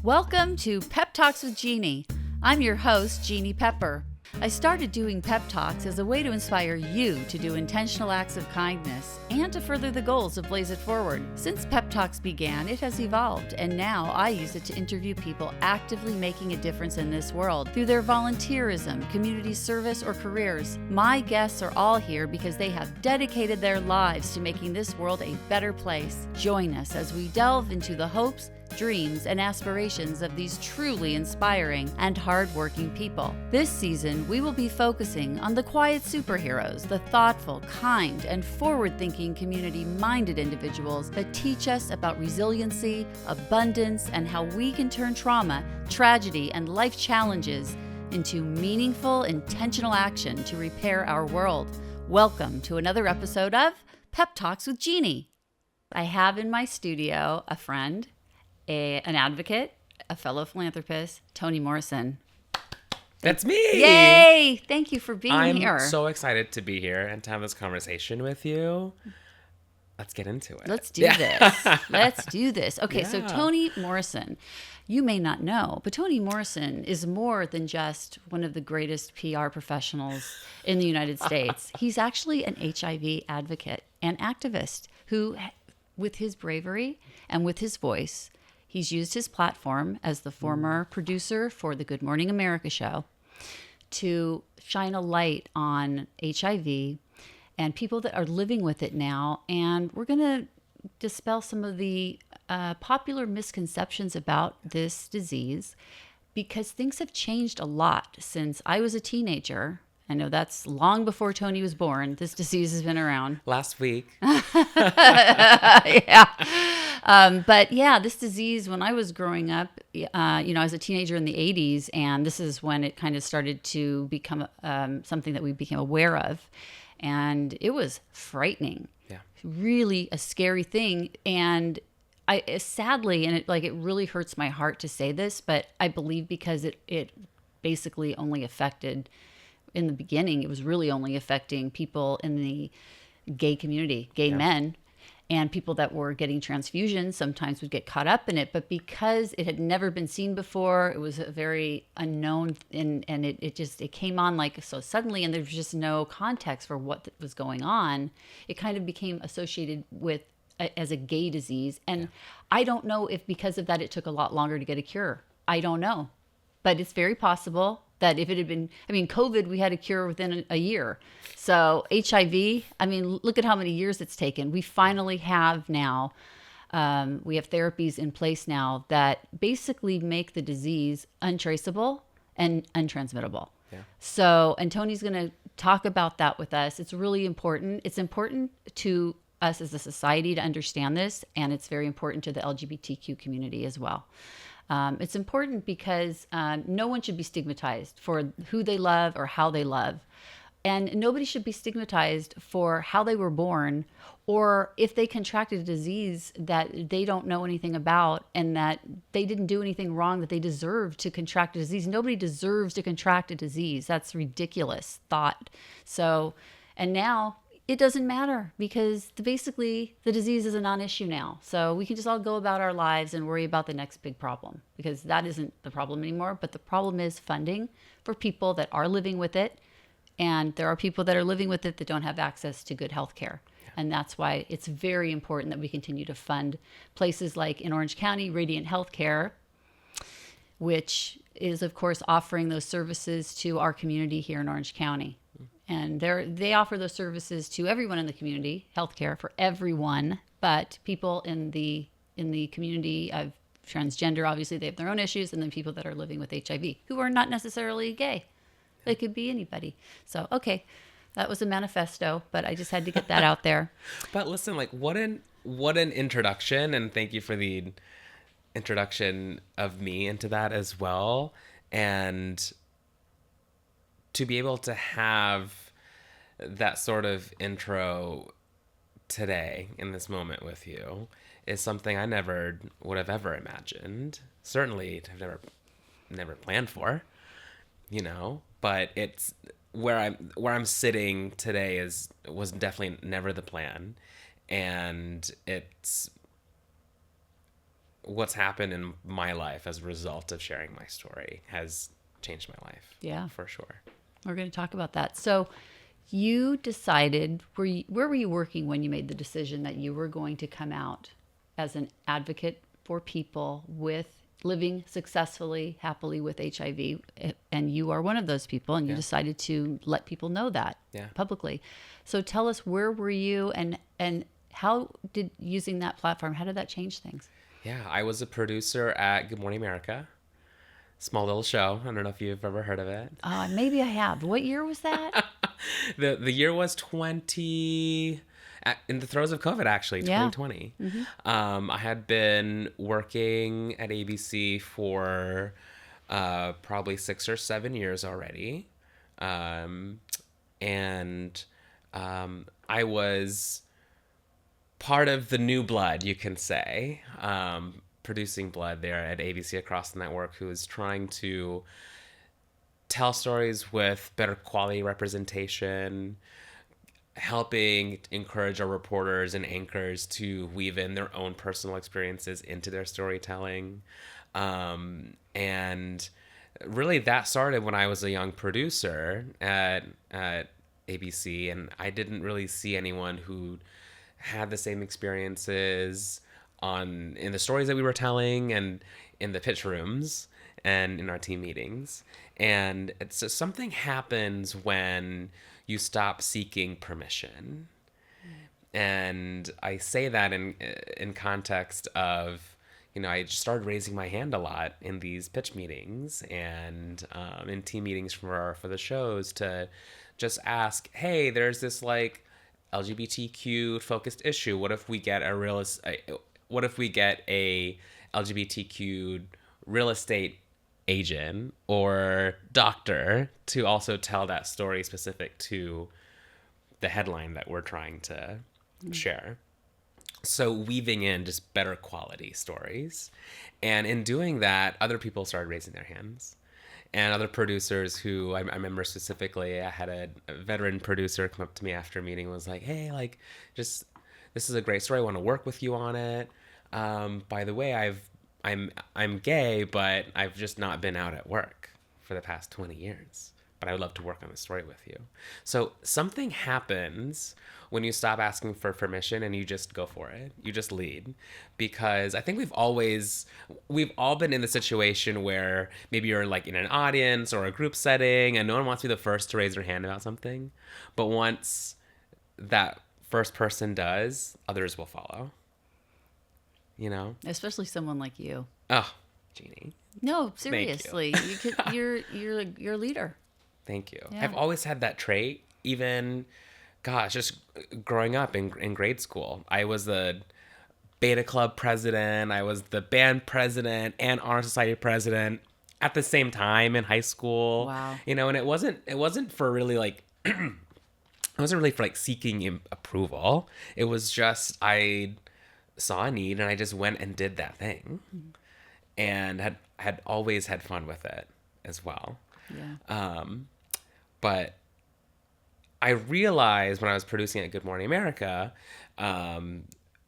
Welcome to Pep Talks with Jeanne. I'm your host, Jeanne Pepper. I started doing Pep Talks as a way to inspire you to do intentional acts of kindness and to further the goals of Blaze It Forward. Since Pep Talks began, it has evolved, and now I use it to interview people actively making a difference in this world through their volunteerism, community service, or careers. My guests are all here because they have dedicated their lives to making this world a better place. Join us as we delve into the hopes, dreams, and aspirations of these truly inspiring and hardworking people. This season, we will be focusing on the quiet superheroes, the thoughtful, kind, and forward-thinking community-minded individuals that teach us about resiliency, abundance, and how we can turn trauma, tragedy, and life challenges into meaningful, intentional action to repair our world. Welcome to another episode of Pep Talks with Jeanne. I have in my studio a friend, an advocate, a fellow philanthropist, Tony Morrison. That's me! Yay! Thank you for being here. I'm so excited to be here and to have this conversation with you. Let's get into it. Let's do this. Let's do this. Okay, Yeah. so Tony Morrison, you may not know, but Tony Morrison is more than just one of the greatest PR professionals in the United States. He's actually an HIV advocate and activist who, with his bravery and with his voice, he's used his platform as the former producer for the Good Morning America show to shine a light on HIV and people that are living with it now. And we're going to dispel some of the popular misconceptions about this disease because things have changed a lot since I was a teenager. I know that's long before Tony was born. This disease has been around. Last week. Yeah. But yeah, this disease, when I was growing up, I was a teenager in the 80s, and this is when it kind of started to become something that we became aware of. And it was frightening. Yeah. Really a scary thing. And sadly, and it really hurts my heart to say this, but I believe because it basically only affected, in the beginning, it was really only affecting people in the gay community, gay men, and people that were getting transfusions sometimes would get caught up in it. But because it had never been seen before, it was a very unknown, and it came on like so suddenly, and there was just no context for what was going on. It kind of became associated with as a gay disease. And I don't know if because of that it took a lot longer to get a cure. I don't know. But it's very possible that if it had been, COVID, we had a cure within a year. So HIV, look at how many years it's taken. We finally have now, we have therapies in place now that basically make the disease untraceable and untransmittable. Yeah. So, and Tony's going to talk about that with us. It's really important. It's important to us as a society to understand this, and it's very important to the LGBTQ community as well. It's important because no one should be stigmatized for who they love or how they love. And nobody should be stigmatized for how they were born or if they contracted a disease that they don't know anything about and that they didn't do anything wrong, that they deserve to contract a disease. Nobody deserves to contract a disease. That's ridiculous thought. So, and now it doesn't matter because basically the disease is a non-issue now. So we can just all go about our lives and worry about the next big problem because that isn't the problem anymore. But the problem is funding for people that are living with it. And there are people that are living with it that don't have access to good health care. Yeah. And that's why it's very important that we continue to fund places like in Orange County, Radiant Healthcare, which is, of course, offering those services to our community here in Orange County. And they offer those services to everyone in the community, healthcare for everyone, but people in the community of transgender, obviously they have their own issues, and then people that are living with HIV who are not necessarily gay. They could be anybody. So, okay, that was a manifesto, but I just had to get that out there. But listen, what an introduction, and thank you for the introduction of me into that as well. And to be able to have that sort of intro today in this moment with you is something I never would have ever imagined. Certainly have never planned for, but it's where I'm sitting today was definitely never the plan. And it's what's happened in my life as a result of sharing my story has changed my life. Yeah. For sure. We're going to talk about that. So you decided, where were you working when you made the decision that you were going to come out as an advocate for people with living successfully, happily with HIV? And you are one of those people, and you decided to let people know that publicly. So tell us, where were you, and how did using that platform, how did that change things? Yeah, I was a producer at Good Morning America. Small little show. I don't know if you've ever heard of it. Maybe I have. What year was that? The year was in the throes of COVID, actually, 2020. I had been working at ABC for probably 6 or 7 years already. And I was part of the new blood, you can say, producing blood there at ABC across the network, who is trying to tell stories with better quality representation, helping encourage our reporters and anchors to weave in their own personal experiences into their storytelling. And really that started when I was a young producer at ABC, and I didn't really see anyone who had the same experiences in the stories that we were telling and in the pitch rooms and in our team meetings. And it's something happens when you stop seeking permission. And I say that in context of, I started raising my hand a lot in these pitch meetings and in team meetings for the shows, to just ask, hey, there's this like LGBTQ focused issue. What if we get a LGBTQ real estate agent or doctor to also tell that story specific to the headline that we're trying to share? So weaving in just better quality stories. And in doing that, other people started raising their hands. And other producers who I remember specifically, I had a veteran producer come up to me after a meeting and was like, hey, like, this is a great story. I want to work with you on it. By the way, I'm gay, but I've just not been out at work for the past 20 years. But I would love to work on the story with you. So something happens when you stop asking for permission and you just go for it. You just lead. Because I think we've all been in the situation where maybe you're like in an audience or a group setting and no one wants to be the first to raise their hand about something. But once that first person does, others will follow. Especially someone like you. Oh, Jeanne. No, seriously. You're a leader. Thank you. Yeah. I've always had that trait, even, just growing up in grade school. I was the beta club president. I was the band president and honor society president at the same time in high school. Wow. And it wasn't for really like, it wasn't really for like seeking approval. It was just, I saw a need and I just went and did that thing, and had always had fun with it as well. Yeah. But I realized when I was producing at Good Morning America, especially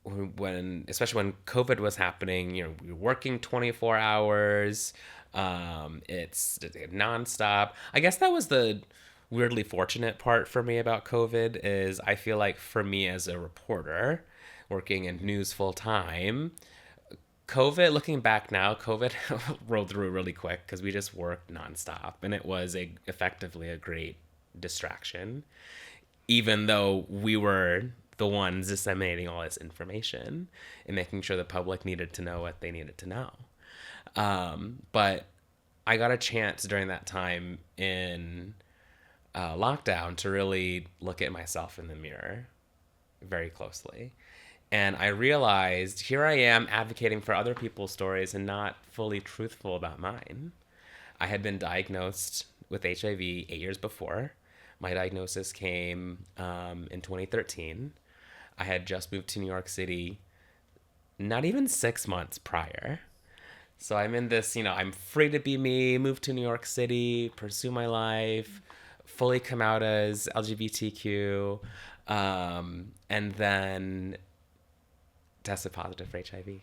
when COVID was happening, we were working 24 hours. It's nonstop. I guess that was the weirdly fortunate part for me about COVID, is I feel like for me as a reporter working in news full time, looking back now, COVID rolled through really quick because we just worked nonstop, and it was effectively a great distraction, even though we were the ones disseminating all this information and making sure the public needed to know what they needed to know. But I got a chance during that time in lockdown to really look at myself in the mirror very closly. And I realized, here I am advocating for other people's stories and not fully truthful about mine. I had been diagnosed with HIV 8 years before. My diagnosis came in 2013. I had just moved to New York City not even 6 months prior. So I'm in this, I'm free to be me, move to New York City, pursue my life, fully come out as LGBTQ, and then tested positive for HIV.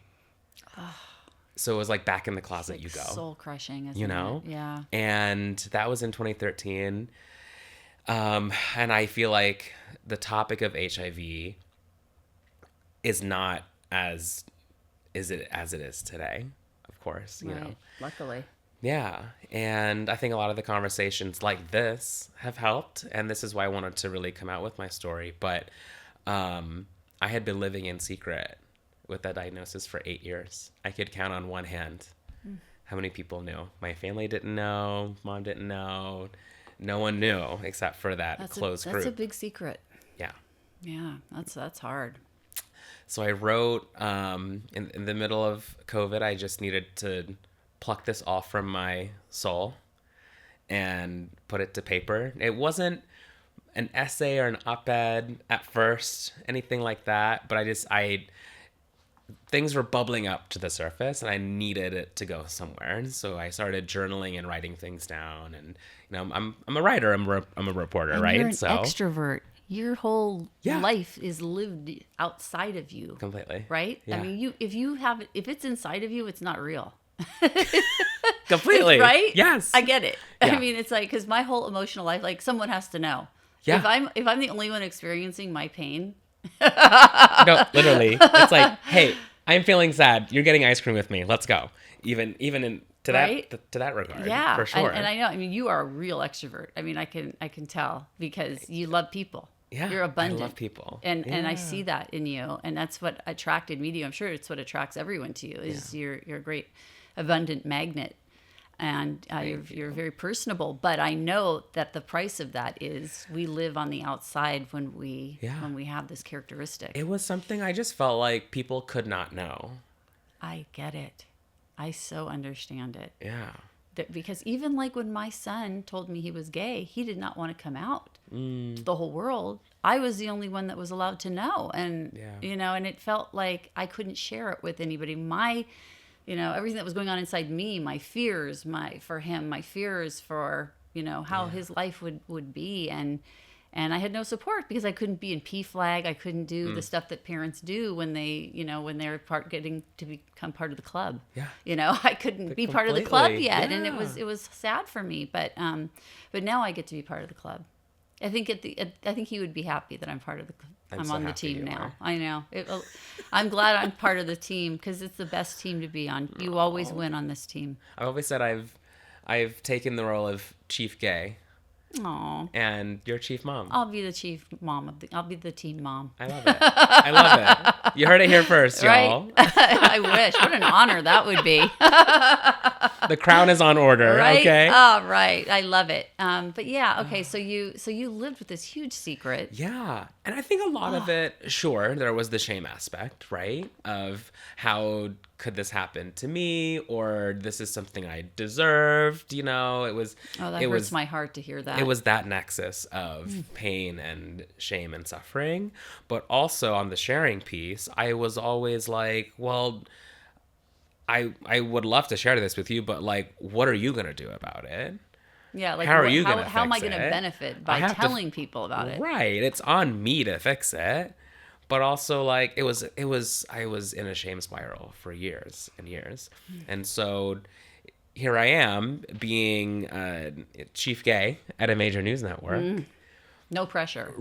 So it was like back in the closet you go. Soul crushing, isn't you know? it? Yeah. And that was in 2013. And I feel like the topic of HIV is not as it is today, of course, you know. Luckily. Yeah. And I think a lot of the conversations like this have helped. And this is why I wanted to really come out with my story. But I had been living in secret with that diagnosis for 8 years. I could count on one hand how many people knew. My family didn't know. Mom didn't know. No one knew except for that close group. That's a big secret. Yeah. Yeah, that's hard. So I wrote in the middle of COVID, I just needed to pluck this off from my soul and put it to paper. It wasn't an essay or an op-ed at first, anything like that, but things were bubbling up to the surface and I needed it to go somewhere. And so I started journaling and writing things down. And, you know, I'm a writer, I'm a reporter, and right? You're an extrovert. Your whole Yeah. life is lived outside of you. Completely. Right? Yeah. I mean, if it's inside of you, it's not real. Completely. Right? Yes. I get it. Yeah. I mean, it's like, because my whole emotional life, like, someone has to know. Yeah. If I'm the only one experiencing my pain. No, literally. It's like, hey, I'm feeling sad. You're getting ice cream with me. Let's go. Even to Right? that regard. Yeah. For sure. And I know, I mean, you are a real extrovert. I mean, I can tell because you love people. Yeah. You're abundant. I love people. And I Yeah. see that in you. And that's what attracted me to you. I'm sure it's what attracts everyone to you is you're a great abundant magnet. And you're very personable, but I know that the price of that is we live on the outside when we have this characteristic. It was something I just felt like people could not know. I get it. I so understand it. Yeah. Because even like when my son told me he was gay, he did not want to come out to the whole world. I was the only one that was allowed to know. And, you know, and it felt like I couldn't share it with anybody. Everything that was going on inside me, my fears, for him, my fears for, how his life would be. And I had no support because I couldn't be in PFLAG. I couldn't do the stuff that parents do when they're getting to become part of the club. Yeah. I couldn't be part of the club yet. And it was sad for me. But now I get to be part of the club. I think I think he would be happy that I'm part of the club. I'm on the team now. I know. I'm glad I'm part of the team because it's the best team to be on. You always win on this team. I've always said I've taken the role of chief gay. Aww. And you're chief mom. I'll be the chief mom I'll be the team mom. I love it. I love it. You heard it here first, y'all. I wish. What an honor that would be. The crown is on order. Right? Okay. Oh, right. I love it. But yeah. Okay. So you lived with this huge secret. Yeah. And I think a lot of it, sure, there was the shame aspect, right? Of how could this happen to me, or this is something I deserved, it was. Oh, that hurts my heart to hear that. It was that nexus of pain and shame and suffering. But also on the sharing piece, I was always like, well, I would love to share this with you, but like, what are you going to do about it? Yeah, like how are you going to how am I going to benefit by telling people about it? Right. It's on me to fix it. But also like I was in a shame spiral for years and years. And so here I am being chief gay at a major news network. No pressure.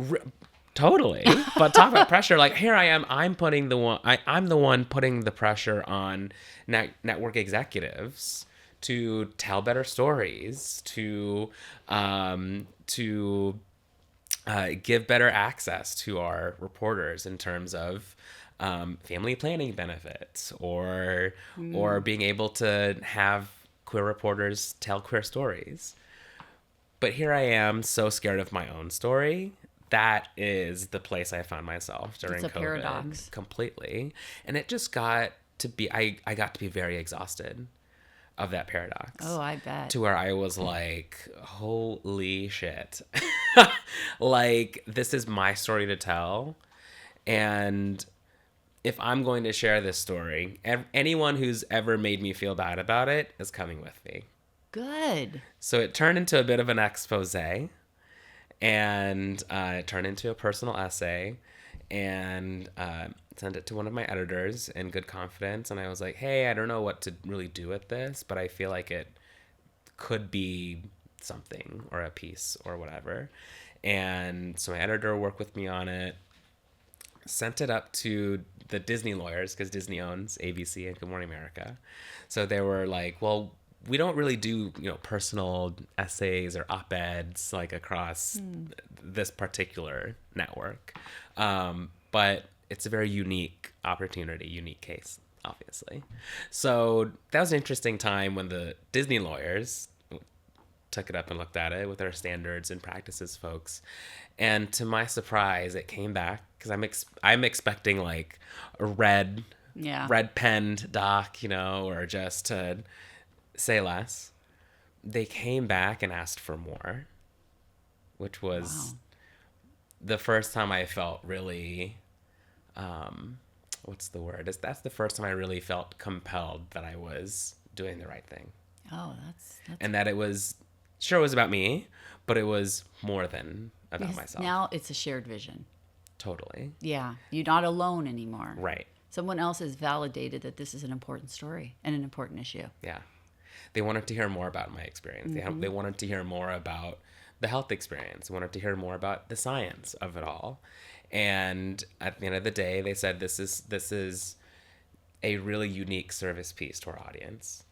Totally. But talk about pressure. Like here I am. I'm the one putting the pressure on network executives to tell better stories, to give better access to our reporters in terms of family planning benefits or being able to have queer reporters tell queer stories. But here I am so scared of my own story. That is the place I found myself during COVID. It's a paradox. Completely. And it just got to be, I got to be very exhausted of that paradox. Oh, I bet. To where I was like, holy shit. Like, this is my story to tell. And if I'm going to share this story, anyone who's ever made me feel bad about it is coming with me. Good. So it turned into a bit of an expose. And it turned into a personal essay. and sent it to one of my editors in good confidence. And I was like, hey, I don't know what to really do with this, but I feel like it could be something or a piece or whatever. And so my editor worked with me on it, sent it up to the Disney lawyers, because Disney owns ABC and Good Morning America. So they were like, well, we don't really do, personal essays or op-eds like across this particular network. But it's a very unique opportunity, unique case, obviously. So that was an interesting time when the Disney lawyers took it up and looked at it with our standards and practices folks. And to my surprise, it came back, because I'm expecting like a red penned doc, or just to say less. They came back and asked for more, which was the first time I felt really, what's the word? That's the first time I really felt compelled that I was doing the right thing. Oh, that's and that it was about me, but it was more than about myself. Now it's a shared vision. Totally. Yeah. You're not alone anymore. Right. Someone else has validated that this is an important story and an important issue. Yeah. They wanted to hear more about my experience. They wanted to hear more about the health experience. They wanted to hear more about the science of it all. And at the end of the day, they said, this is a really unique service piece to our audience.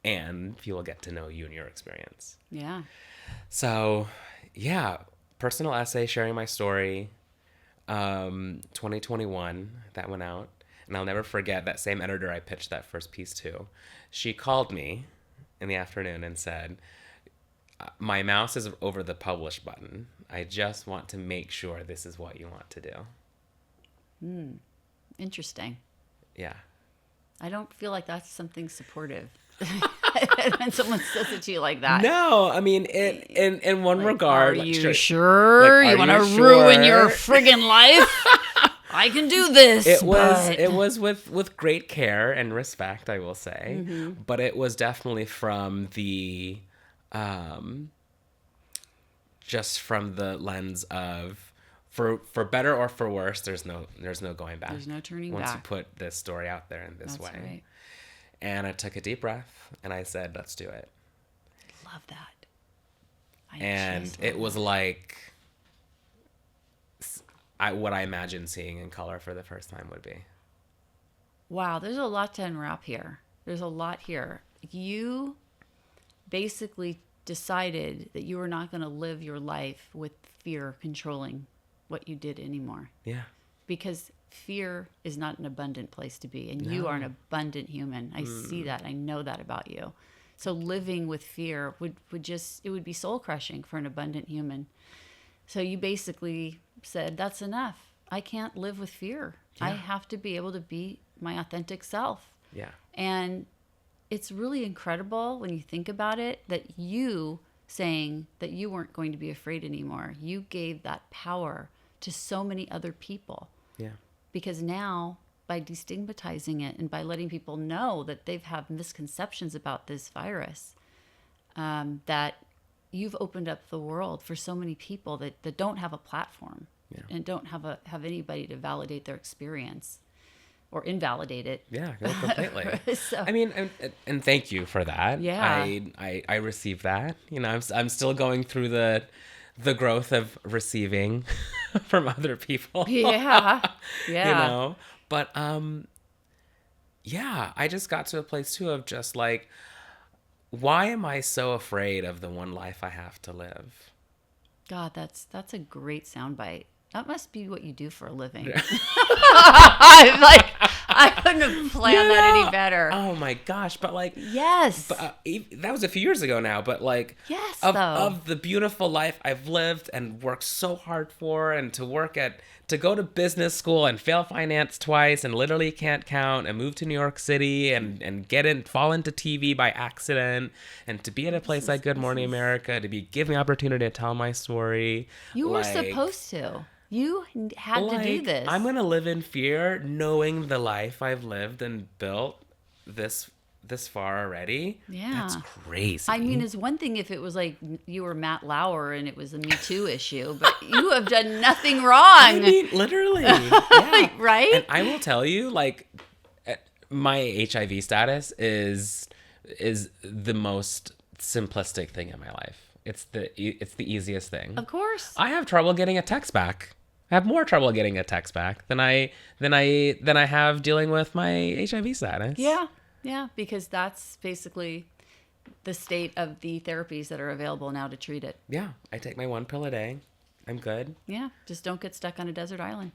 And people get to know you and your experience. Yeah. So, yeah, personal essay sharing my story. 2021, that went out. And I'll never forget that same editor I pitched that first piece to. She called me in the afternoon and said, my mouse is over the publish button. I just want to make sure this is what you want to do. Interesting. Yeah. I don't feel like that's something supportive. When someone says it to you like that. No, I mean, in one regard. Are you sure? You want to ruin your friggin' life? I can do this. It was with great care and respect, I will say, but it was definitely from the, just from the lens of, for better or for worse, there's no going back. There's no turning back. Once you put this story out there in this way. Right. And I took a deep breath and I said, let's do it. Love that. And it was like what I imagined seeing in color for the first time would be. Wow, there's a lot to unwrap here. There's a lot here. You basically decided that you were not going to live your life with fear controlling what you did anymore. Yeah. Because fear is not an abundant place to be. And you are an abundant human. I see that. I know that about you. So living with fear would be soul crushing for an abundant human. So you basically said, that's enough. I can't live with fear. Yeah. I have to be able to be my authentic self. Yeah. And it's really incredible when you think about it, that you saying that you weren't going to be afraid anymore. You gave that power to so many other people. Yeah. Because now, by destigmatizing it and by letting people know that they've had misconceptions about this virus, that you've opened up the world for so many people that don't have a platform and don't have anybody to validate their experience or invalidate it. Yeah, no, completely. So, I mean, and thank you for that. Yeah. I received that. I'm still going through the growth of receiving from other people. Yeah. Yeah. But yeah, I just got to a place too of just like, why am I so afraid of the one life I have to live? God, that's a great soundbite. That must be what you do for a living. I couldn't have planned that any better. Oh my gosh. But like, yes, but, that was a few years ago now, but like, yes, of the beautiful life I've lived and worked so hard for, and to go to business school and fail finance twice and literally can't count, and move to New York City and fall into TV by accident, and to be at a place like Good Morning America, to be given the opportunity to tell my story. You were supposed to. You had to do this. I'm going to live in fear knowing the life I've lived and built this this far already. Yeah. That's crazy. I mean, it's one thing if it was like you were Matt Lauer and it was a Me Too issue, but you have done nothing wrong. I mean, literally. Yeah. Right? And I will tell you, like, my HIV status is the most simplistic thing in my life. It's the easiest thing. Of course. I have trouble getting a text back. I have more trouble getting a text back than I have dealing with my HIV status. Yeah. Yeah, because that's basically the state of the therapies that are available now to treat it. Yeah, I take my 1 pill a day. I'm good. Yeah, just don't get stuck on a desert island.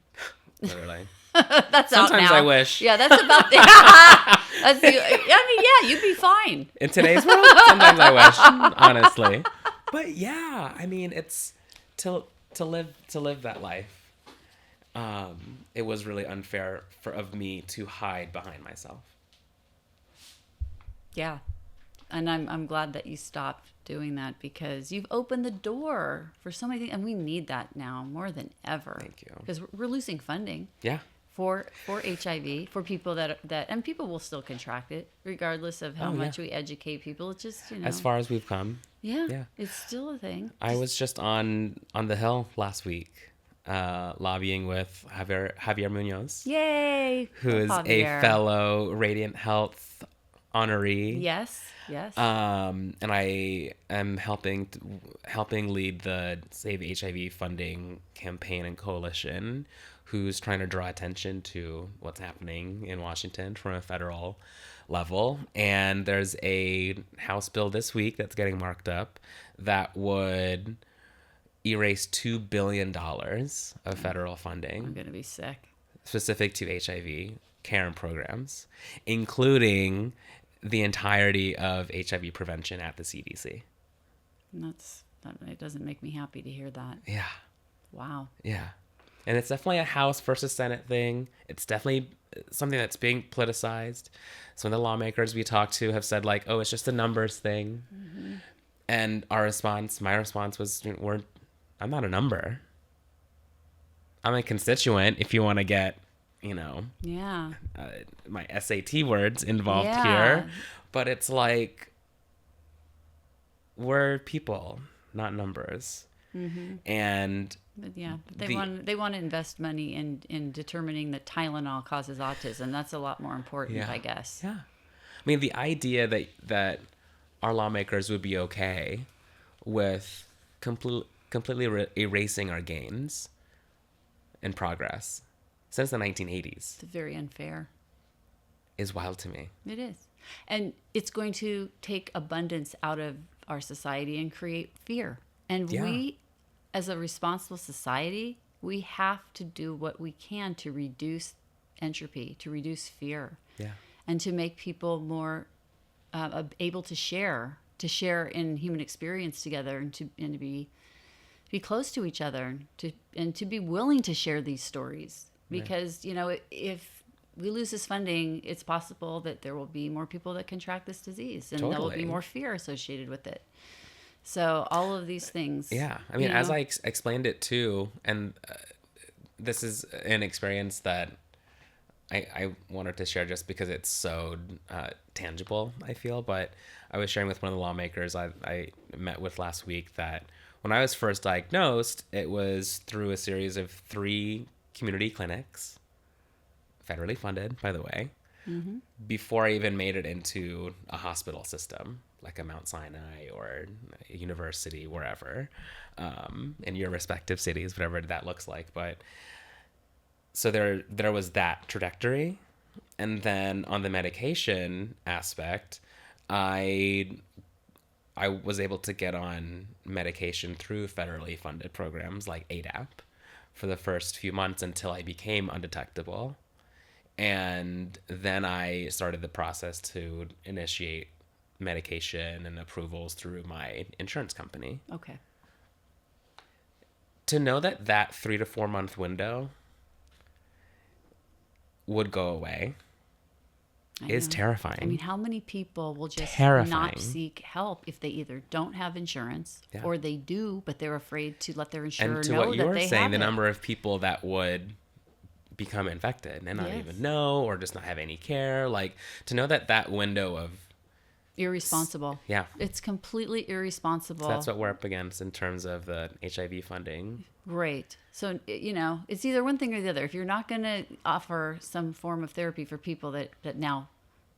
Literally. That's Sometimes out now. I wish. Yeah, that's about the. You'd be fine. In today's world, sometimes I wish, honestly. But yeah, I mean, it's to live that life. It was really unfair of me to hide behind myself. Yeah. And I'm glad that you stopped doing that because you've opened the door for so many things. And we need that now more than ever. Thank you. Because we're losing funding. Yeah. For HIV, for people that and people will still contract it regardless of how much we educate people. It's just, as far as we've come. Yeah. It's still a thing. I was just on the Hill last week, lobbying with Javier Munoz. Yay! Who is a fellow Radiant Health honoree. Yes. And I am helping lead the Save HIV funding campaign and coalition, who's trying to draw attention to what's happening in Washington from a federal level. And there's a House bill this week that's getting marked up that would erase $2 billion of federal funding. I'm going to be sick. Specific to HIV care and programs, including the entirety of HIV prevention at the CDC. It doesn't make me happy to hear that. Yeah. Wow. Yeah. And it's definitely a House versus Senate thing. It's definitely something that's being politicized. Some of the lawmakers we talked to have said, like, oh, it's just a numbers thing. Mm-hmm. And my response was, I'm not a number. I'm a constituent if you want to get, my SAT words involved here. But it's like, we're people, not numbers. Mm-hmm. And they want to invest money in determining that Tylenol causes autism. That's a lot more important, I guess. Yeah, I mean, the idea that our lawmakers would be okay with completely erasing our gains and progress since the 1980s. It's very unfair. Is wild to me. It is, and it's going to take abundance out of our society and create fear. And we, as a responsible society, we have to do what we can to reduce entropy, to reduce fear, and to make people more able to share in human experience together, and to be close to each other, and to be willing to share these stories. Because if we lose this funding, it's possible that there will be more people that contract this disease, and there will be more fear associated with it. So all of these things. Yeah. I mean, as I explained it too, and this is an experience that I wanted to share just because it's so tangible, I feel. But I was sharing with one of the lawmakers I met with last week that when I was first diagnosed, it was through a series of 3 community clinics, federally funded, by the way, before I even made it into a hospital system, like a Mount Sinai or a university, wherever, in your respective cities, whatever that looks like. But so there was that trajectory. And then on the medication aspect, I was able to get on medication through federally funded programs like ADAP for the first few months until I became undetectable. And then I started the process to initiate medication and approvals through my insurance company. Okay. To know that 3 to 4 month window would go away is terrifying. I mean, how many people will just not seek help if they either don't have insurance or they do, but they're afraid to let their insurer know that they have it? And to what you were saying, the number of people that would become infected and not Yes. even know, or just not have any care. Like, to know that window of Irresponsible. yeah, It's completely irresponsible. so that's what we're up against in terms of the HIV funding. Great. So, it's either one thing or the other. If you're not going to offer some form of therapy for people that now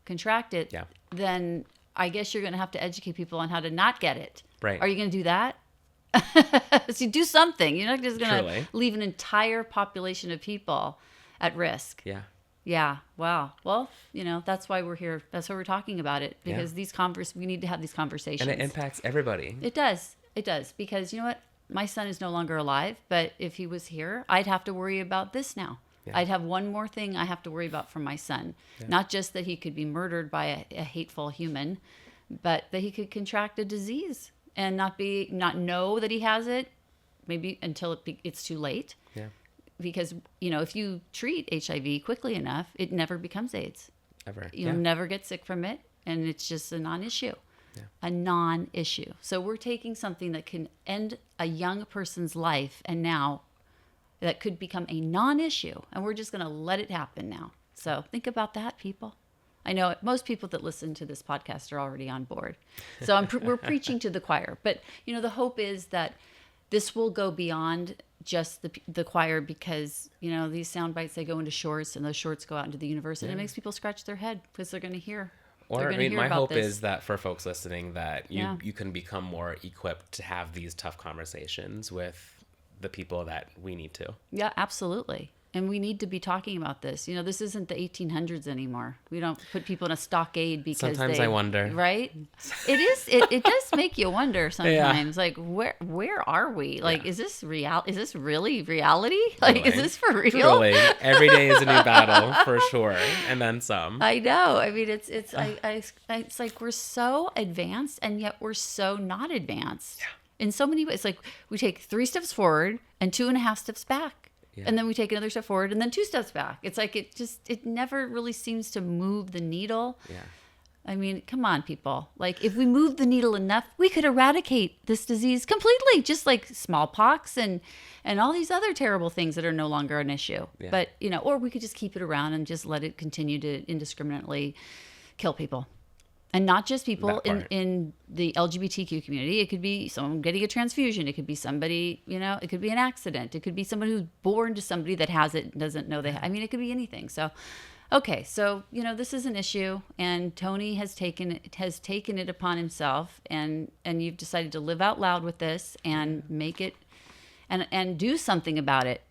contract it, Yeah. then I guess you're going to have to educate people on how to not get it. Right. Are you going to do that? So you do something. You're not just going to Truly. leave an entire population of people at risk. Yeah. Yeah. Wow. Well, that's why we're here. That's why we're talking about it, because we need to have these conversations. And it impacts everybody. It does. It does. Because you know what? My son is no longer alive, but if he was here, I'd have to worry about this now. Yeah. I'd have one more thing I have to worry about for my son. Yeah. Not just that he could be murdered by a hateful human, but that he could contract a disease and not know that he has it, maybe until it's too late. Yeah. Because, if you treat HIV quickly enough, it never becomes AIDS. Ever. You'll never get sick from it, and it's just a non-issue. Yeah. A non-issue. So we're taking something that can end a young person's life, and now that could become a non-issue, and we're just going to let it happen now. So think about that, people. I know most people that listen to this podcast are already on board. So we're preaching to the choir. But, the hope is that this will go beyond just the choir, because, these sound bites, they go into shorts, and those shorts go out into the universe, and it makes people scratch their head because they're going to hear. Or, my hope is that for folks listening, that you can become more equipped to have these tough conversations with the people that we need to. Yeah, absolutely. And we need to be talking about this. This isn't the 1800s anymore. We don't put people in a stockade because sometimes I wonder. Right? It is. It does make you wonder sometimes. Yeah. Like, where are we? Like, is this real? Is this really reality? Like, is this for real? Truly. Every day is a new battle, for sure. And then some. I know. I mean, it's like we're so advanced, and yet we're so not advanced. Yeah. In so many ways. It's like we take 3 steps forward and 2.5 steps back. Yeah. And then we take another step forward and then 2 steps back. It's like it never really seems to move the needle. Yeah. I mean, come on, people. Like, if we move the needle enough, we could eradicate this disease completely, just like smallpox and all these other terrible things that are no longer an issue. Yeah. But, or we could just keep it around and just let it continue to indiscriminately kill people. And not just people in the LGBTQ community. It could be someone getting a transfusion. It could be somebody, it could be an accident. It could be somebody who's born to somebody that has it and doesn't know they have. I mean, it could be anything. So, okay. So, this is an issue, and Tony has taken it upon himself, and you've decided to live out loud with this and make it and do something about it.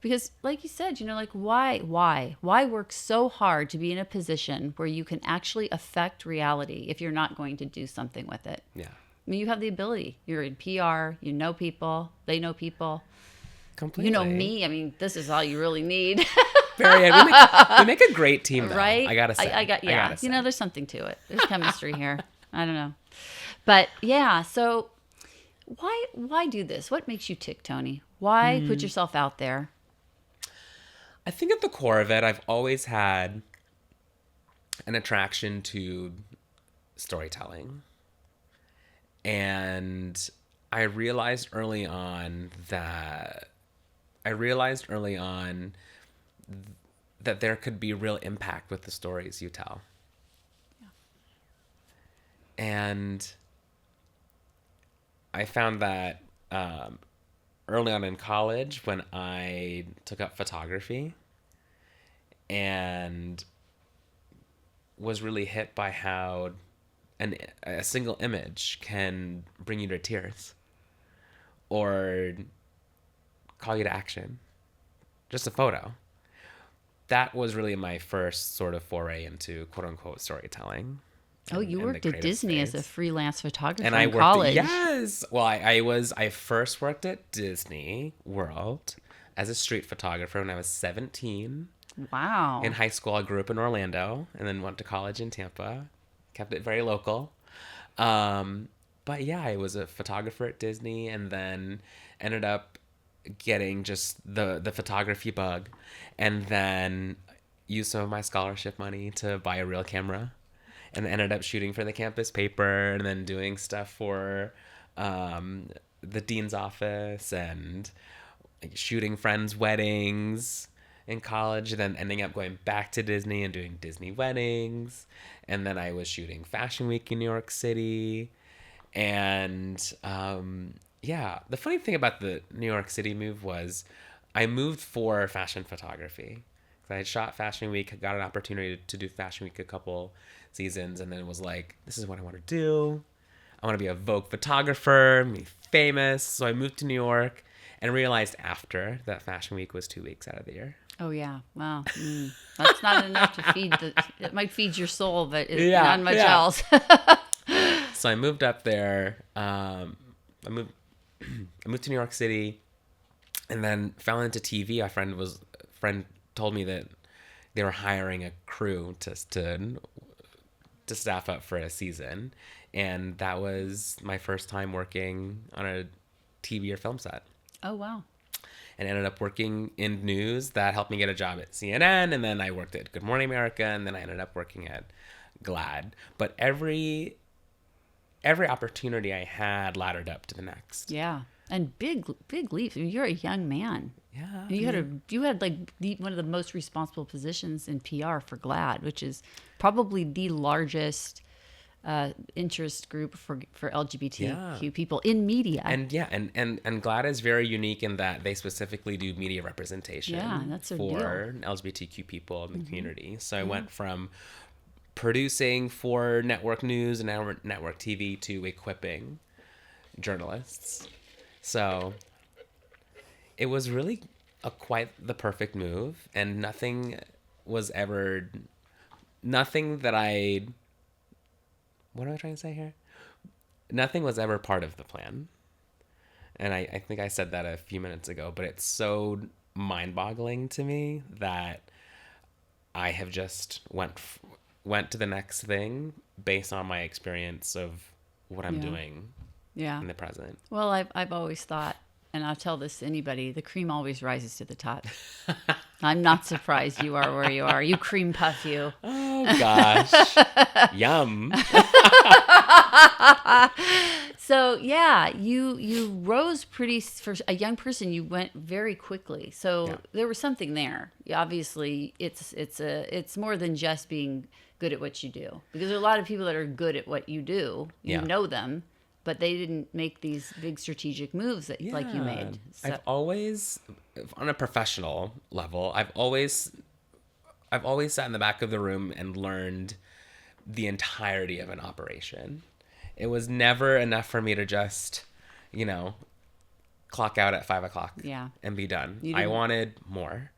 Because like you said, like, why work so hard to be in a position where you can actually affect reality if you're not going to do something with it? Yeah. I mean, you have the ability. You're in PR, you know people, they know people. Completely. You know me. I mean, this is all you really need. Very. We make a great team, though. Right? I gotta say. I gotta say. There's something to it. There's chemistry here. I don't know. But yeah, so why do this? What makes you tick, Tony? Why put yourself out there? I think at the core of it, I've always had an attraction to storytelling. And I realized early on that there could be real impact with the stories you tell. Yeah. And I found that early on in college, when I took up photography, and was really hit by how a single image can bring you to tears or call you to action. Just a photo. That was really my first sort of foray into quote unquote storytelling. Oh, you worked at Disney as a freelance photographer and I in worked, college. Yes. Well, I first worked at Disney World as a street photographer when I was 17. Wow. In high school, I grew up in Orlando and then went to college in Tampa. Kept it very local. But yeah, I was a photographer at Disney, and then ended up getting just the photography bug, and then used some of my scholarship money to buy a real camera. And ended up shooting for the campus paper, and then doing stuff for the dean's office, and shooting friends' weddings, in college, then ending up going back to Disney and doing Disney weddings. And then I was shooting Fashion Week in New York City. And yeah, the funny thing about the New York City move was I moved for fashion photography. I had shot Fashion Week, got an opportunity to do Fashion Week a couple seasons, and then was like, this is what I want to do. I want to be a Vogue photographer, be famous. So I moved to New York and realized after that Fashion Week was 2 weeks out of the year. Oh, yeah. Wow. That's not enough to feed it might feed your soul, but it's Yeah, not much else. So I moved up there. I moved to New York City, and then fell into TV. A friend told me that they were hiring a crew to staff up for a season, and that was my first time working on a TV or film set. Oh, wow. And ended up working in news. That helped me get a job at CNN, and then I worked at Good Morning America, and then I ended up working at GLAAD. But every opportunity I had laddered up to the next. Yeah. And big leaps. I mean, you're a young man. Yeah. And you had like one of the most responsible positions in PR for GLAAD, which is probably the largest interest group for LGBTQ people in media. And and GLAAD is very unique in that they specifically do media representation that's their for LGBTQ people in the community. So I went from producing for network news and network TV to equipping journalists. So it was really quite the perfect move, and nothing that I... What am I trying to say here? Nothing was ever part of the plan. And I think I said that a few minutes ago, but it's so mind-boggling to me that I have just went to the next thing based on my experience of what I'm doing in the present. Well, I've always thought, and I'll tell this to anybody, the cream always rises to the top. I'm not surprised you are where you are. You cream puff, you. Oh, gosh. Yum. So, yeah, you rose for a young person, you went very quickly. So there was something there. Obviously, it's more than just being good at what you do. Because there are a lot of people that are good at what you do. You know them. But they didn't make these big strategic moves that like you made. So. I've always, on a professional level, I've always sat in the back of the room and learned the entirety of an operation. It was never enough for me to just, clock out at 5:00 and be done. I wanted more.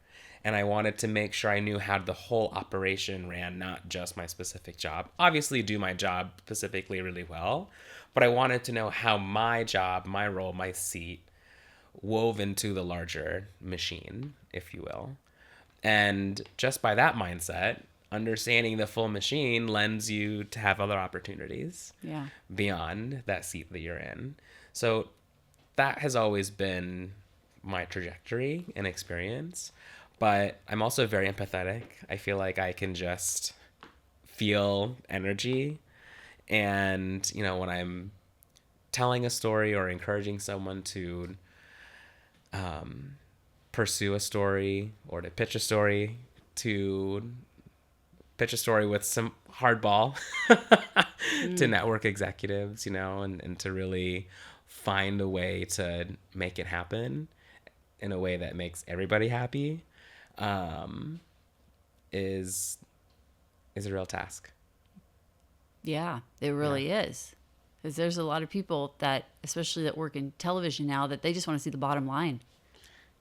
And I wanted to make sure I knew how the whole operation ran, not just my specific job. Obviously, do my job specifically really well. But I wanted to know how my job, my role, my seat wove into the larger machine, if you will. And just by that mindset, understanding the full machine lends you to have other opportunities beyond that seat that you're in. So that has always been my trajectory and experience. But I'm also very empathetic. I feel like I can just feel energy. And, when I'm telling a story or encouraging someone to pursue a story or to pitch a story with some hardball to network executives, and to really find a way to make it happen in a way that makes everybody happy, is a real task. Yeah, it really is. Because there's a lot of people that, especially that work in television now, that they just want to see the bottom line.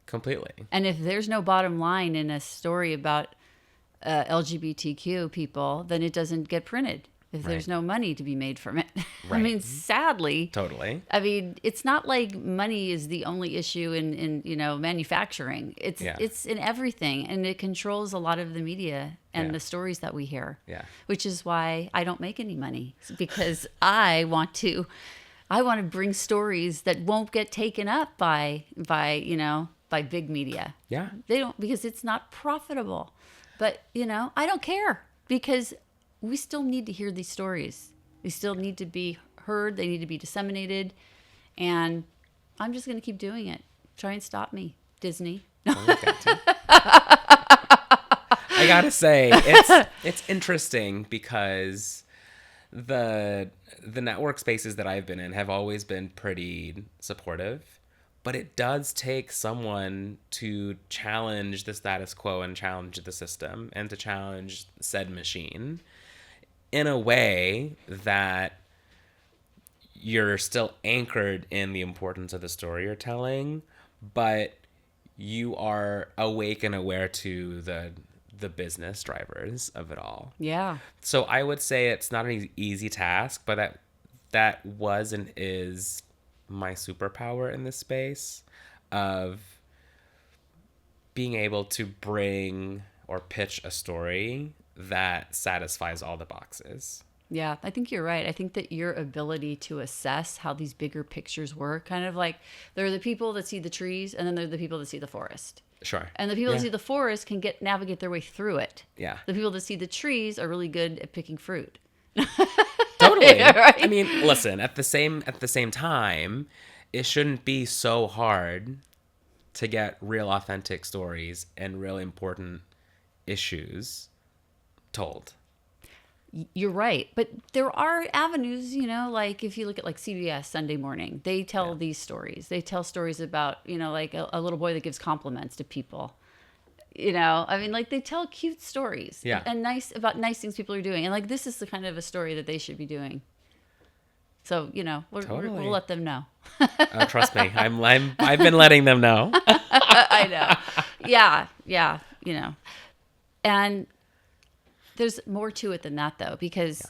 Completely. And if there's no bottom line in a story about LGBTQ people, then it doesn't get printed. If there's no money to be made from it. I mean, sadly. Totally. I mean, it's not like money is the only issue in manufacturing. It's in everything, and it controls a lot of the media and the stories that we hear. Yeah. Which is why I don't make any money, because I want to bring stories that won't get taken up by big media. Yeah. They don't, because it's not profitable. But, I don't care, because we still need to hear these stories. They still need to be heard. They need to be disseminated. And I'm just going to keep doing it. Try and stop me, Disney. gotta say, it's interesting because the network spaces that I've been in have always been pretty supportive, but it does take someone to challenge the status quo and challenge the system and to challenge said machine in a way that you're still anchored in the importance of the story you're telling, but you are awake and aware to the business drivers of it all. Yeah. So I would say it's not an easy task, but that was and is my superpower in this space of being able to bring or pitch a story that satisfies all the boxes. Yeah, I think you're right. I think that your ability to assess how these bigger pictures work, kind of like there are the people that see the trees and then there are the people that see the forest. Sure. And the people that see the forest can navigate their way through it. Yeah. The people that see the trees are really good at picking fruit. Totally. Right? I mean, listen, at the same time, it shouldn't be so hard to get real authentic stories and real important issues told. You're right. But there are avenues, like if you look at like CBS Sunday Morning, they tell these stories. They tell stories about, like a little boy that gives compliments to people. I mean, like they tell cute stories and nice things people are doing. And like, this is the kind of a story that they should be doing. So, we'll let them know. Trust me. I've been letting them know. I know. Yeah. And there's more to it than that, though, because,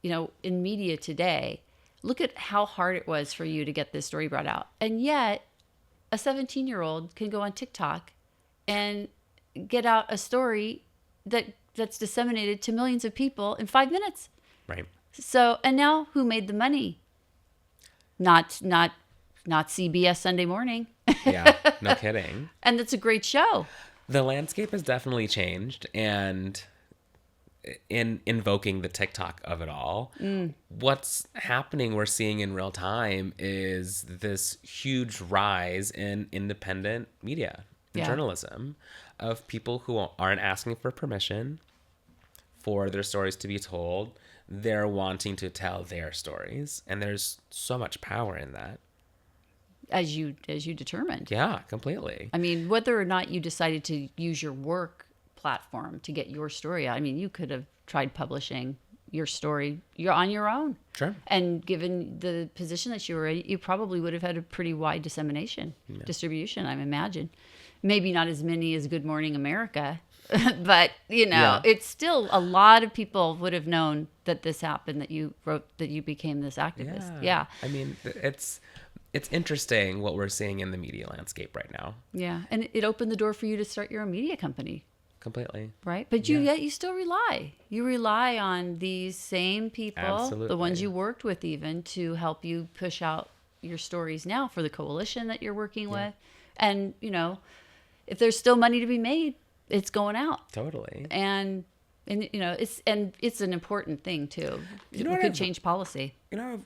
in media today, look at how hard it was for you to get this story brought out. And yet, a 17-year-old can go on TikTok and get out a story that's disseminated to millions of people in 5 minutes. Right. So, and now who made the money? Not CBS Sunday Morning. Yeah, no kidding. And it's a great show. The landscape has definitely changed, and in invoking the TikTok of it all, what's happening, we're seeing in real time, is this huge rise in independent media and journalism of people who aren't asking for permission for their stories to be told. They're wanting to tell their stories, and there's so much power in that. As you determined. Yeah, completely. I mean, whether or not you decided to use your work platform to get your story out, I mean, you could have tried publishing your story on your own. Sure. And given the position that you were in, you probably would have had a pretty wide distribution, I imagine. Maybe not as many as Good Morning America, but, it's still a lot of people would have known that this happened, that you became this activist. Yeah. I mean, it's interesting what we're seeing in the media landscape right now. Yeah. And it opened the door for you to start your own media company. Completely. Right. But you still rely. You rely on these same people, Absolutely. the ones you worked with even, to help you push out your stories now for the coalition that you're working with. And, if there's still money to be made, it's going out. Totally. And it's an important thing too. It could change policy.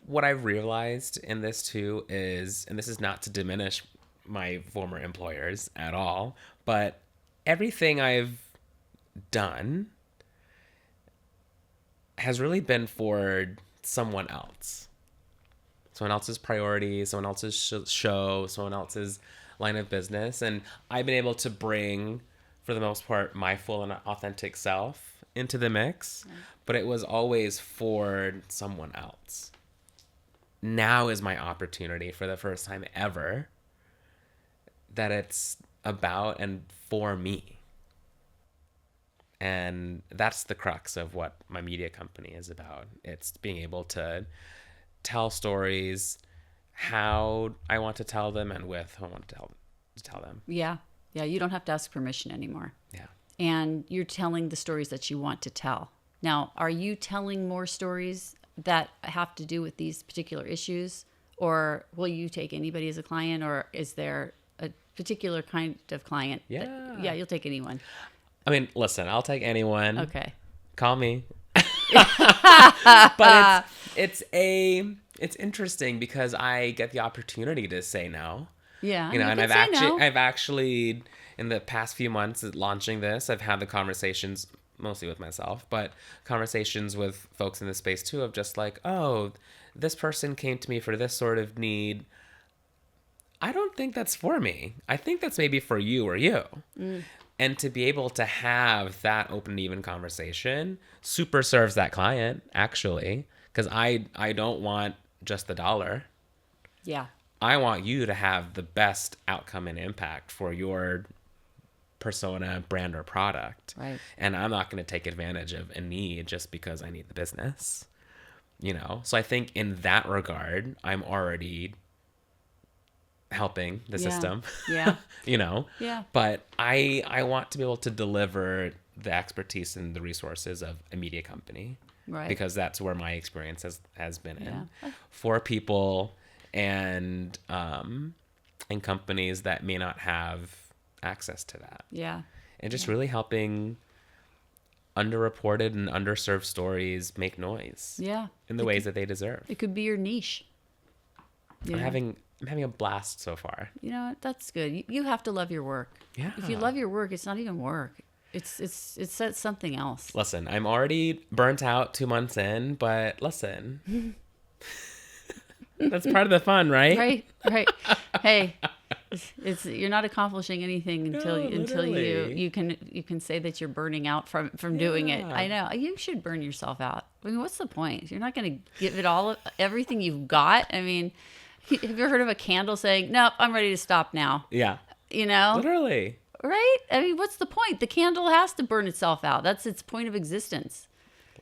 What I've realized in this too is, and this is not to diminish my former employers at all, but everything I've done has really been for someone else. Someone else's priorities, someone else's show, someone else's line of business. And I've been able to bring, for the most part, my full and authentic self into the mix, but it was always for someone else. Now is my opportunity, for the first time ever, that it's about and for me. And that's the crux of what my media company is about. It's being able to tell stories how I want to tell them and with who I want to tell them. Yeah. Yeah. You don't have to ask permission anymore. Yeah. And you're telling the stories that you want to tell. Now, are you telling more stories that have to do with these particular issues? Or will you take anybody as a client? Or is there a particular kind of client? Yeah. You'll take anyone. I mean, listen, I'll take anyone. Okay. Call me. But it's interesting because I get the opportunity to say no. Yeah. And I've actually in the past few months launching this, I've had the conversations mostly with myself, but conversations with folks in this space too, of just like, oh, this person came to me for this sort of need. I don't think that's for me. I think that's maybe for you or you. And to be able to have that open and even conversation super serves that client, actually, because I don't want just the dollar. Yeah. I want you to have the best outcome and impact for your persona, brand, or product. Right. And I'm not going to take advantage of a need just because I need the business. You know? So I think in that regard, I'm already helping the system. Yeah. You know? Yeah. But I want to be able to deliver the expertise and the resources of a media company. Right. Because that's where my experience has been in. Yeah. For people and companies that may not have access to that. Yeah. And just really helping underreported and underserved stories make noise. Yeah. In the ways that they deserve. It could be your niche. I'm having a blast so far. You know what? That's good. You have to love your work. Yeah. If you love your work, it's not even work. It's something else. Listen, I'm already burnt out 2 months in, but listen. That's part of the fun, right? Right. Hey, it's you're not accomplishing anything until you can say that you're burning out from doing it. I know. You should burn yourself out. I mean, what's the point? You're not going to give it everything you've got. I mean, have you ever heard of a candle saying, "Nope, I'm ready to stop now"? Yeah. You know? Literally. Right? I mean, what's the point? The candle has to burn itself out. That's its point of existence.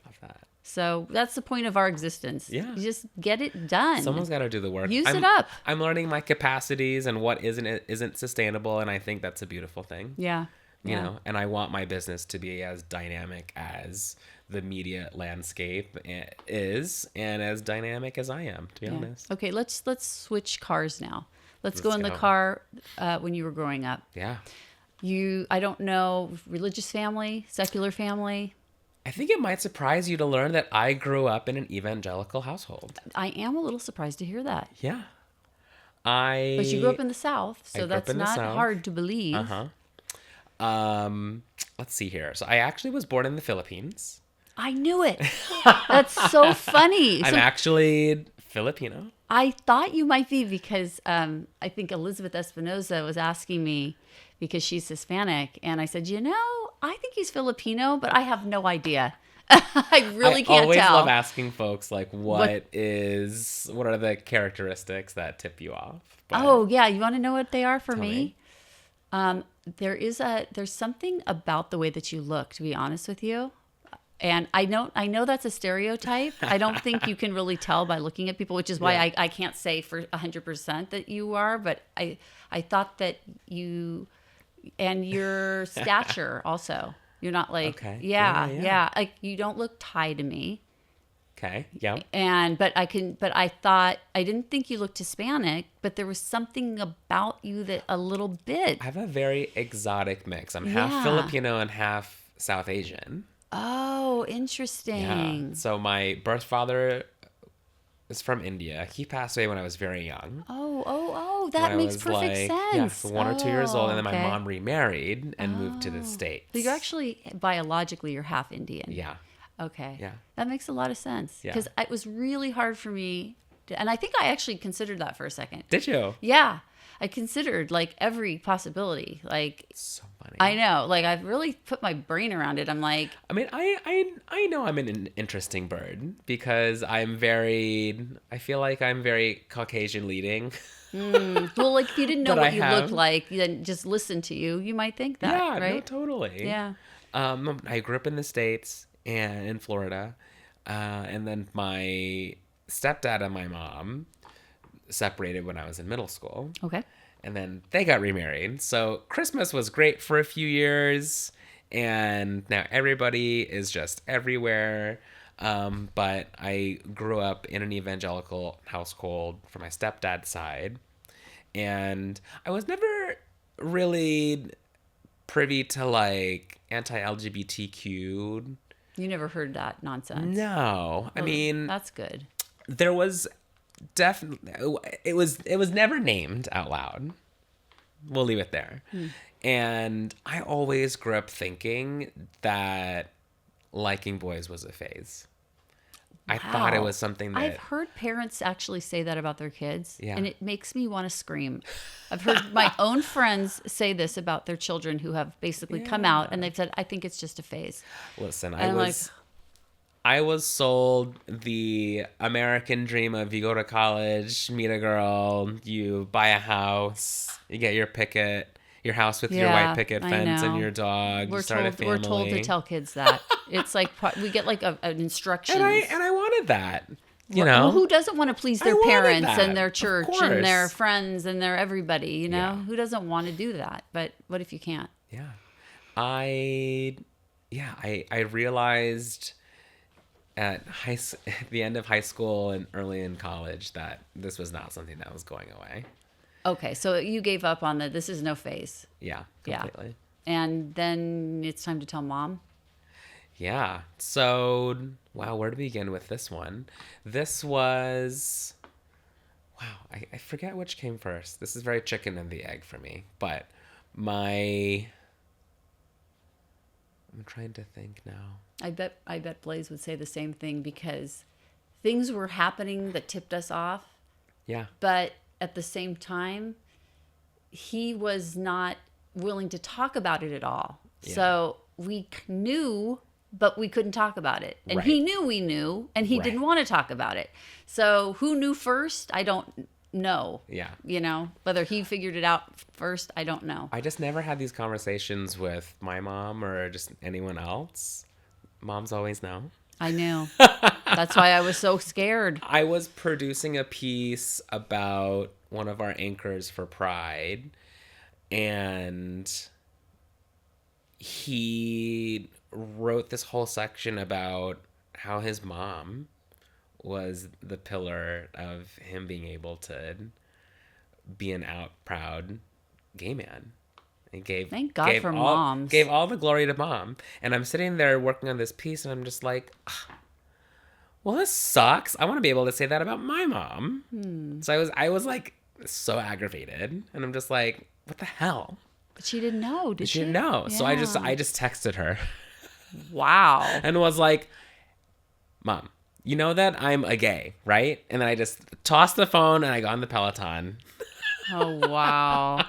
Love that. So that's the point of our existence. Yeah. You just get it done. Someone's got to do the work. Use it up. I'm learning my capacities and what isn't sustainable, and I think that's a beautiful thing. Yeah. You know, and I want my business to be as dynamic as the media landscape is, and as dynamic as I am, to be honest. Okay, let's switch cars now. Let's go in the car when you were growing up. Yeah. I don't know, religious family, secular family? I think it might surprise you to learn that I grew up in an evangelical household. I am a little surprised to hear that. Yeah. But you grew up in the South, so that's not South. hard to believe. Let's see here. So I actually was born in the Philippines. I knew it. That's so funny. I'm actually Filipino. I thought you might be because I think Elizabeth Espinoza was asking me because she's Hispanic. And I said, I think he's Filipino, but I have no idea. I really can't tell. I always love asking folks, like, what are the characteristics that tip you off? But, oh, yeah. You want to know what they are for me? There's something about the way that you look, to be honest with you. And I know that's a stereotype. I don't think you can really tell by looking at people, which is why I can't say for 100% that you are. But I thought that you and your stature also. You're not like, okay. Yeah. Like you don't look Thai to me. Okay. Yeah. But I thought, I didn't think you looked Hispanic, but there was something about you that a little bit. I have a very exotic mix. I'm half Filipino and half South Asian. Oh, interesting. Yeah. So my birth father is from India. He passed away when I was very young. Oh, that makes perfect sense. Yeah, so 1 or 2 years old. And then my mom remarried and moved to the States. So you're actually, biologically, you're half Indian. Yeah. Okay. Yeah. That makes a lot of sense. Yeah. Because it was really hard for me. And I think I actually considered that for a second. Did you? Yeah. I considered like every possibility. Like, so funny. I know. Like I've really put my brain around it. I'm like, I mean, I know I'm an interesting bird because I feel like I'm very Caucasian leading. Well, like if you didn't know But what you looked like, then just listen to you might think that, yeah, right? No, totally. Yeah. I grew up in the States and in Florida. And then my stepdad and my mom separated when I was in middle school. Okay. And then they got remarried. So Christmas was great for a few years. And now everybody is just everywhere. But I grew up in an evangelical household from my stepdad's side. And I was never really privy to like anti-LGBTQ. You never heard that nonsense. No. I mean, that's good. There was definitely, it was never named out loud. We'll leave it there. And I always grew up thinking that liking boys was a phase. I thought it was something that... I've heard parents actually say that about their kids, Yeah. and it makes me want to screim. I've heard my own friends say this about their children who have basically come out, and they've said, I think it's just a phase. Listen, And I was sold the American dream of you go to college, meet a girl, you buy a house, you get your house with your white picket I fence and know. your dog, you start a family. We're told to tell kids that. It's like we get like an instructions. And I wanted that. You Well, know, who doesn't want to please their I wanted parents that, and their of church and their course. friends and their everybody, you know? Yeah. Who doesn't want to do that? But what if you can't? Yeah. I realized at the end of high school and early in college that this was not something that was going away. Okay, so you gave up on this is no phase. Yeah, completely. Yeah. And then it's time to tell mom. Yeah. So, wow, where to begin with this one? This was, wow, I forget which came first. This is very chicken and the egg for me. But I'm trying to think now. I bet Blaze would say the same thing because things were happening that tipped us off. Yeah. But at the same time, he was not willing to talk about it at all. Yeah. So we knew, but we couldn't talk about it. And Right. he knew we knew, and he didn't want to talk about it. So who knew first? I don't know. Yeah. You know, whether he figured it out first, I don't know. I just never had these conversations with my mom or just anyone else. Moms always know. I knew. That's why I was so scared. I was producing a piece about one of our anchors for Pride, and he wrote this whole section about how his mom was the pillar of him being able to be an out, proud gay man. And Thank God for moms. Gave all the glory to mom. And I'm sitting there working on this piece, and I'm just like, well, this sucks. I want to be able to say that about my mom. So I was like so aggravated, and I'm just like, what the hell? But she didn't know, did she? She didn't know. Yeah. So I just texted her Wow. and was like, Mom, you know that I'm a gay, right? And then I just tossed the phone and I got on the Peloton. Oh, wow.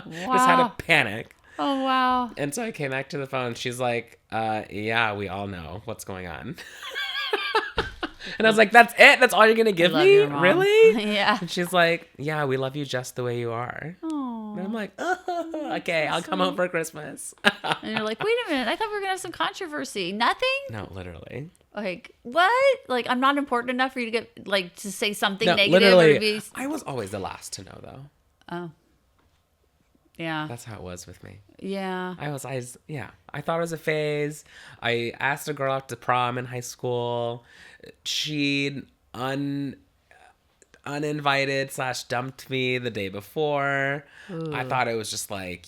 Just had a panic. Oh, wow. And so I came back to the phone. She's like, yeah, we all know what's going on. And I was like, that's it? That's all you're going to give love me? your mom. Really? Yeah. And she's like, yeah, we love you just the way you are. Oh. And I'm like, oh, okay, I'll come home for Christmas. And you're like, wait a minute. I thought we were going to have some controversy. Nothing? No, literally. Like, what? Like, I'm not important enough for you to get, like, to say something No, negative literally, or to be... I was always the last to know, though. Oh. Yeah. That's how it was with me. Yeah. I thought it was a phase. I asked a girl out to prom in high school. She uninvited / dumped me the day before. Ooh. I thought it was just like,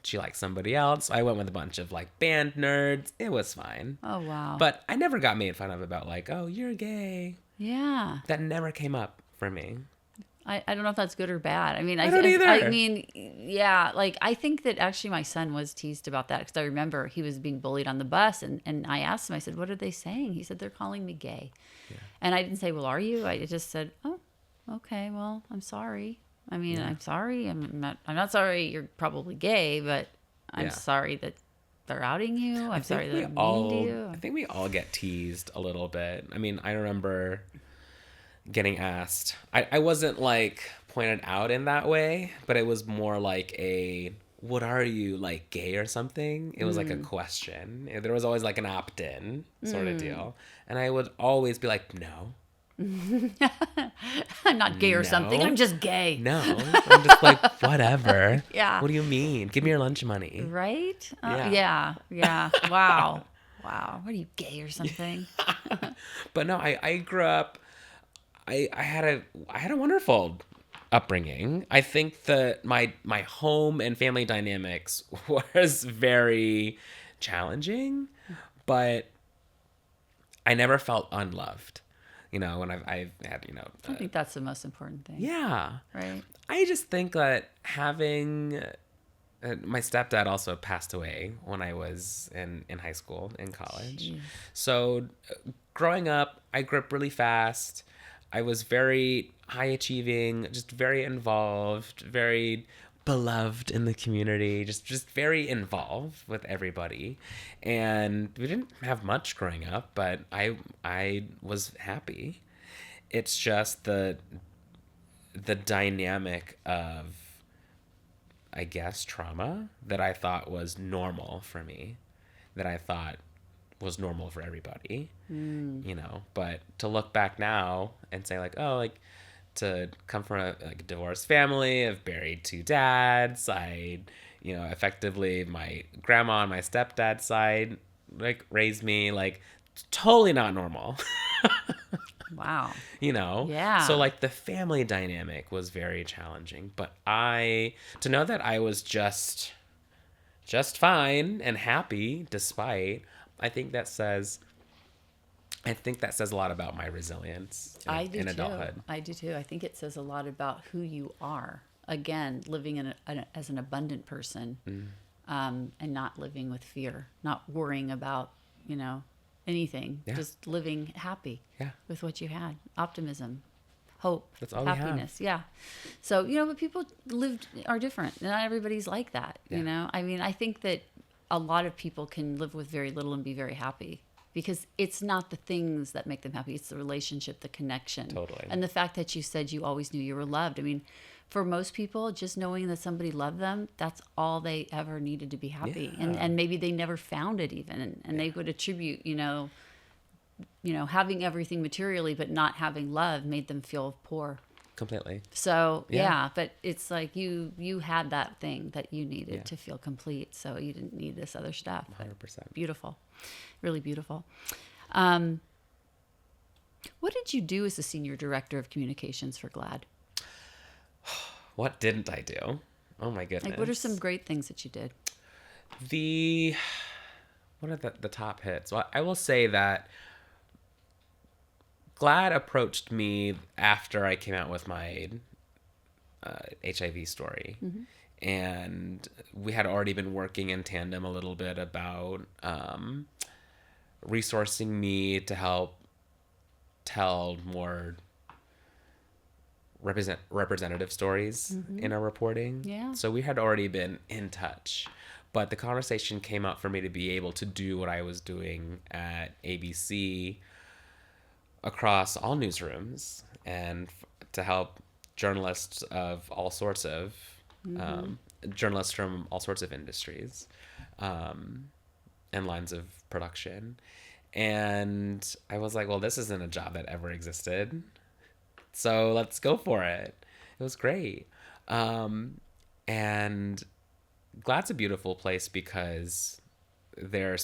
she liked somebody else. I went with a bunch of like band nerds. It was fine. Oh, wow. But I never got made fun of about like, oh, you're gay. Yeah. That never came up for me. I don't know if that's good or bad. I mean, I don't either. I mean, yeah, like I think that actually my son was teased about that because I remember he was being bullied on the bus and I asked him, I said, what are they saying? He said, they're calling me gay. Yeah. And I didn't say, well, are you? I just said, oh, okay, well, I'm sorry. I mean, I'm sorry. I'm not sorry you're probably gay, but I'm sorry that they're outing you. I'm sorry that they're mean to you. I think we all get teased a little bit. I mean, I remember getting asked. I wasn't like pointed out in that way, but it was more like what are you, like gay or something? It was like a question. There was always like an opt-in sort of deal. And I would always be like, no. I'm not gay or something. I'm just gay. No. I'm just like, whatever. Yeah. What do you mean? Give me your lunch money. Right? Yeah. Yeah. Wow. Wow. What are you, gay or something? But no, I grew up, I had a wonderful upbringing. I think that my home and family dynamics was very challenging, but I never felt unloved. When I've had, I think that's the most important thing. Yeah. Right. I just think that having my stepdad also passed away when I was in high school, in college. Jeez. So growing up, I grew up really fast. I was very high achieving, just very involved, very beloved in the community, just very involved with everybody. And we didn't have much growing up, but I was happy. It's just the dynamic of, I guess, trauma that I thought was normal for me, that I thought was normal for everybody, you know. But to look back now and say like, oh, like, to come from a divorced family, I've buried two dads, you know, effectively my grandma on my stepdad's side like raised me, like, totally not normal. Wow. You know? Yeah. So like the family dynamic was very challenging, but to know that I was just fine and happy despite, I think that says a lot about my resilience in adulthood. I do too. I think it says a lot about who you are. Again, living as an abundant person, and not living with fear, not worrying about, you know, anything, just living happy with what you had. Optimism, hope, That's all happiness. Yeah. So, you know, but people are different. Not everybody's like that, you know? I mean, I think that a lot of people can live with very little and be very happy, because it's not the things that make them happy. It's the relationship, the connection. Totally. And the fact that you said you always knew you were loved. I mean, for most people, just knowing that somebody loved them, that's all they ever needed to be happy. Yeah. And maybe they never found it even. And they would attribute, you know, having everything materially but not having love made them feel poor. Completely. So, yeah, but it's like you had that thing that you needed to feel complete. So you didn't need this other stuff. 100%. Beautiful. Really beautiful. What did you do as the senior director of communications for GLAAD? What didn't I do? Oh my goodness. Like, what are some great things that you did? What are the top hits? Well, I will say that GLAAD approached me after I came out with my HIV story. Mm-hmm. And we had already been working in tandem a little bit about resourcing me to help tell more representative stories in our reporting. Yeah. So we had already been in touch. But the conversation came up for me to be able to do what I was doing at ABC across all newsrooms, and to help journalists of all sorts of journalists from all sorts of industries and lines of production. And I was like, well, this isn't a job that ever existed, so let's go for it. It was great. And GLAAD's a beautiful place because their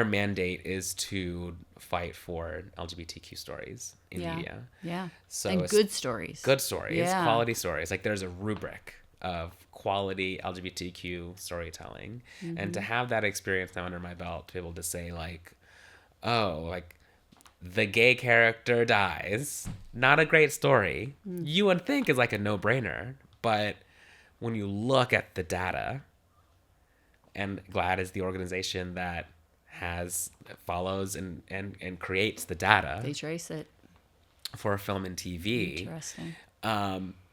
mandate is to fight for LGBTQ stories in media. Yeah. So and good stories. Good stories, Yeah. quality stories. Like, there's a rubric of quality LGBTQ storytelling. Mm-hmm. And to have that experience now under my belt, to be able to say, like, oh, like, the gay character dies. Not a great story. You would think is like a no-brainer. But when you look at the data, and GLAAD is the organization that follows and creates the data. They trace it. For film and TV. Interesting.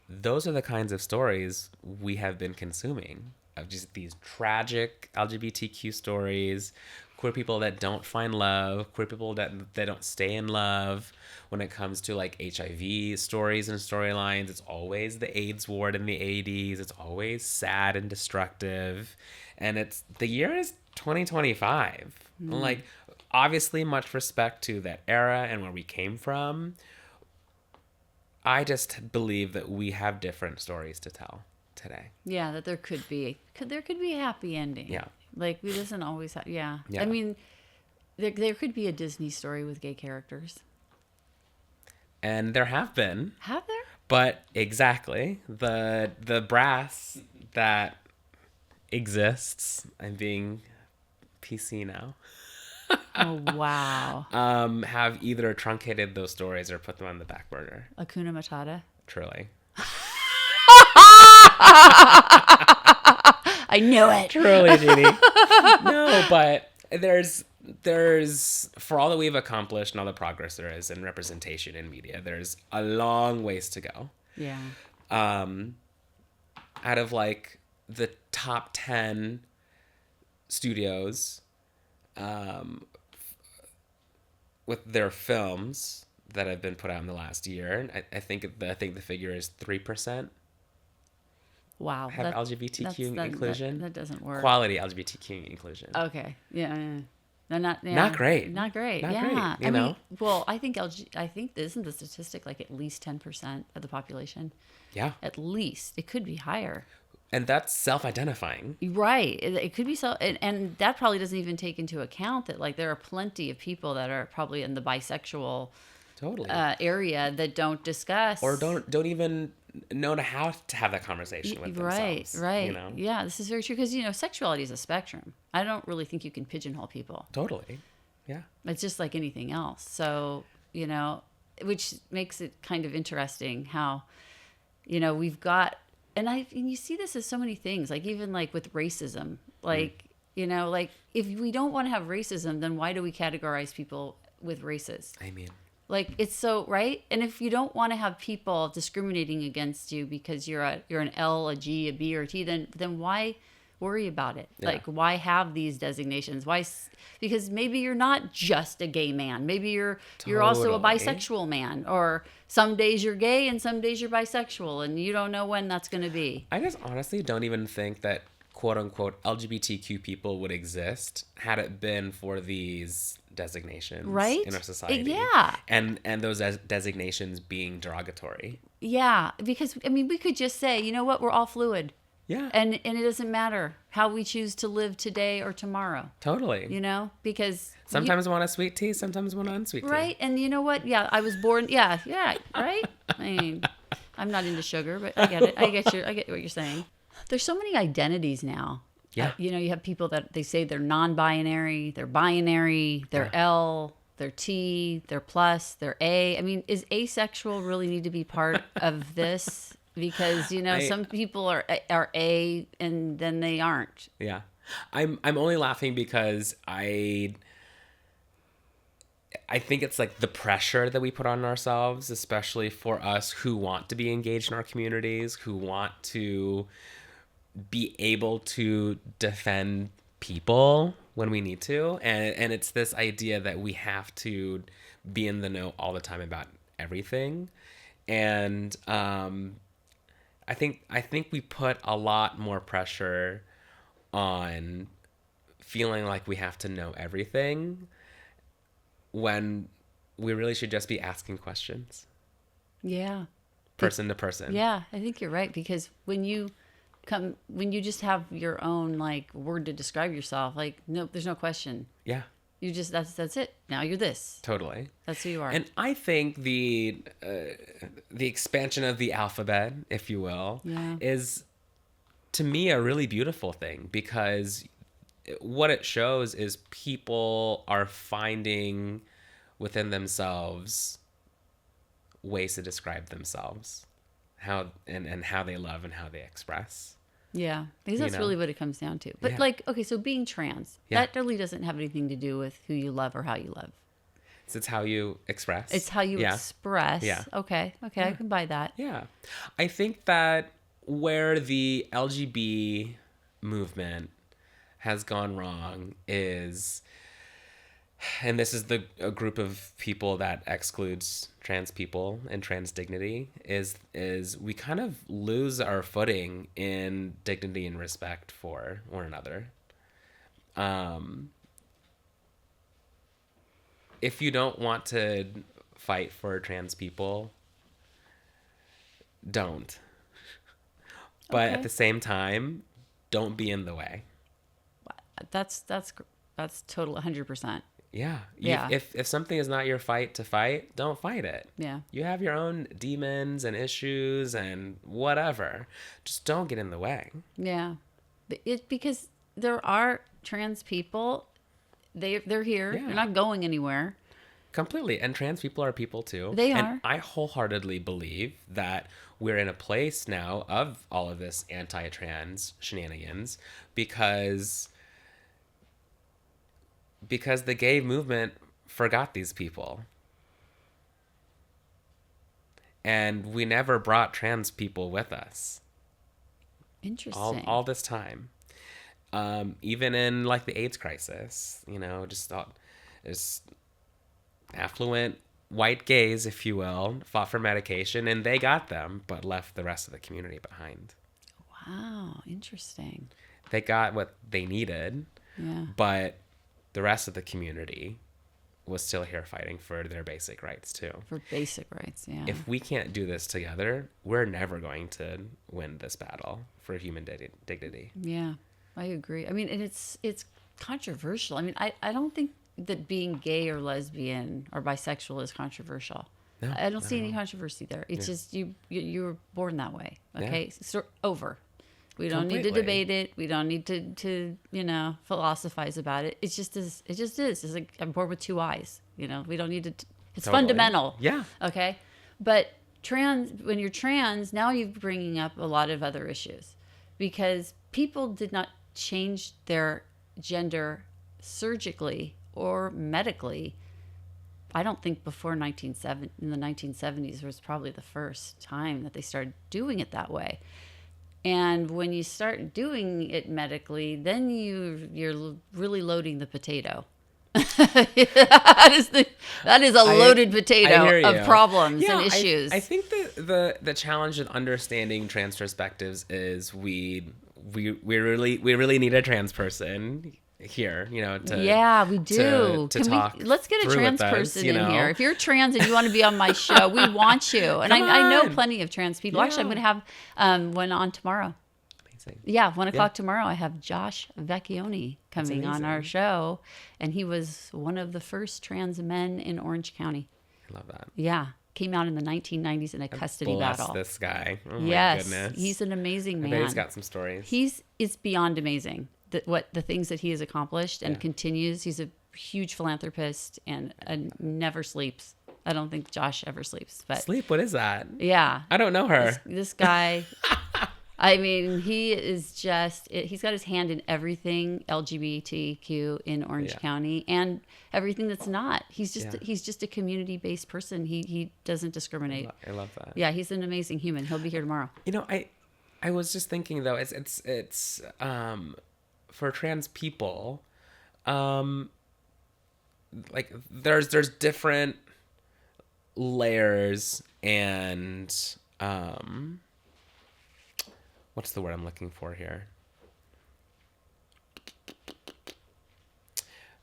Those are the kinds of stories we have been consuming, of just these tragic LGBTQ stories, queer people that don't find love, queer people that don't stay in love. When it comes to like HIV stories and storylines, it's always the AIDS ward in the 80s. It's always sad and destructive. And the year is 2025. Like, obviously, much respect to that era and where we came from. I just believe that we have different stories to tell today. Yeah, that there could be a happy ending. Yeah. Like, we doesn't always have, yeah. Yeah. I mean, there could be a Disney story with gay characters. And there have been. Have there? But exactly, the brass that exists, I'm being PC now. Oh, wow. Have either truncated those stories or put them on the back burner. Hakuna Matata. Truly. I knew it. Truly, Jeannie. No, but there's for all that we've accomplished and all the progress there is in representation in media, there's a long ways to go. Yeah. Out of like the top 10 studios with their films that have been put out in the last year, I think the figure is 3% Wow. have LGBTQ inclusion. That doesn't work. Quality LGBTQ inclusion. Okay. Yeah. They're not. Yeah, Not great. Not great. Not yeah. great, I know? mean, well, I think isn't the statistic like at least 10% of the population? Yeah. At least it could be higher. And that's self-identifying. Right. It could be so, and that probably doesn't even take into account that like there are plenty of people that are probably in the bisexual Totally. area that don't discuss Or don't even know how to have that conversation with themselves. Right. You know? Yeah, this is very true because sexuality is a spectrum. I don't really think you can pigeonhole people. Totally. Yeah. It's just like anything else. So which makes it kind of interesting how we've got, and you see this as so many things, like even like with racism, like like if we don't want to have racism, then why do we categorize people with races? I mean, like it's so right. And if you don't want to have people discriminating against you because you're an L, a G, a B, or a T, then why worry about it? Yeah. Like why have these designations? Because maybe you're not just a gay man. Maybe you're also a bisexual man, or some days you're gay and some days you're bisexual, and you don't know when that's going to be. I just honestly don't even think that quote unquote LGBTQ people would exist had it been for these designations in our society. Yeah. And those designations being derogatory. Yeah, because I mean we could just say, you know what, we're all fluid. Yeah. And it doesn't matter how we choose to live today or tomorrow. Totally. Because sometimes want a sweet tea, sometimes want an unsweet tea. Right. And you know what? Yeah, I was born. Yeah. Right. I mean, I'm not into sugar, but I get it. I get what you're saying. There's so many identities now. Yeah. You have people that they say they're non-binary, they're binary, they're L, they're T, they're plus, they're A. I mean, is asexual really need to be part of this? Because some people are A and then they aren't. Yeah, I'm only laughing because I think it's like the pressure that we put on ourselves, especially for us who want to be engaged in our communities, who want to be able to defend people when we need to, and it's this idea that we have to be in the know all the time about everything, and I think we put a lot more pressure on feeling like we have to know everything when we really should just be asking questions. Yeah. Person to person. Yeah, I think you're right, because when you just have your own like word to describe yourself, like there's no question. Yeah. You just that's it. Now you're this. Totally. That's who you are. And I think the expansion of the alphabet, if you will, is to me a really beautiful thing, because what it shows is people are finding within themselves ways to describe themselves, how they love and how they express. Yeah, because that's really what it comes down to. But okay, so being trans, that really doesn't have anything to do with who you love or how you love. So it's how you express. It's how you express. Yeah. Okay, I can buy that. Yeah. I think that where the LGB movement has gone wrong is, and this is a group of people that excludes trans people and trans dignity, is we kind of lose our footing in dignity and respect for one another. If you don't want to fight for trans people, don't. But at the same time, don't be in the way. That's total 100%. Yeah. Yeah. If something is not your fight to fight, don't fight it. Yeah. You have your own demons and issues and whatever. Just don't get in the way. Yeah. Because there are trans people, they're here. Yeah. They're not going anywhere. Completely. And trans people are people too. They And are. I wholeheartedly believe that we're in a place now of all of this anti-trans shenanigans because the gay movement forgot these people. And we never brought trans people with us Interesting. all this time. Even in like the AIDS crisis, just affluent white gays, if you will, fought for medication and they got them, but left the rest of the community behind. Wow, interesting. They got what they needed, Yeah. but the rest of the community was still here fighting for their basic rights too. For basic rights, yeah. If we can't do this together, we're never going to win this battle for human dignity. Yeah, I agree. I mean, and it's controversial. I mean, I don't think that being gay or lesbian or bisexual is controversial. No, I don't not see at any all. controversy there. It's Yeah. just you were born that way. Okay, Yeah. so over. We don't need to Completely. debate it. We don't need to philosophize about it. It's just is. It just is. It's like I'm born with two eyes. We don't need to. It's Totally. fundamental. Yeah. Okay, but when you're trans, now you're bringing up a lot of other issues, because people did not change their gender surgically or medically. I don't think before in the 1970s was probably the first time that they started doing it that way. And when you start doing it medically, then you're really loading the potato. that is a loaded I potato hear of you. problems Yeah, and issues. I think the challenge in understanding trans perspectives is we really need a trans person here, Yeah, we do. to talk Let's get a through trans with us, person in here. If you're trans and you want to be on my show, we want you. And Come I know on. plenty of trans people. Actually, I'm Yeah. going to have one on tomorrow. Amazing. Yeah, 1:00 tomorrow. I have Josh Vecchione coming on our amazing. show, and he was one of the first trans men in Orange County. I love that. Yeah, came out in the 1990s in a custody Bless battle. this guy. Oh Yes, my goodness. he's an amazing man. I bet he's got some stories. It's beyond amazing what the things that he has accomplished and Yeah. continues. He's a huge philanthropist and never sleeps. I don't think Josh ever sleeps, but Sleep, what is that? yeah, I don't know her. this guy. I mean, he is he's got his hand in everything LGBTQ in Orange Yeah. County and everything that's not. He's Yeah. just a community-based person. He doesn't discriminate. I love that. Yeah, he's an amazing human. He'll be here tomorrow. I was just thinking though, it's for trans people, like there's different layers and what's the word I'm looking for here?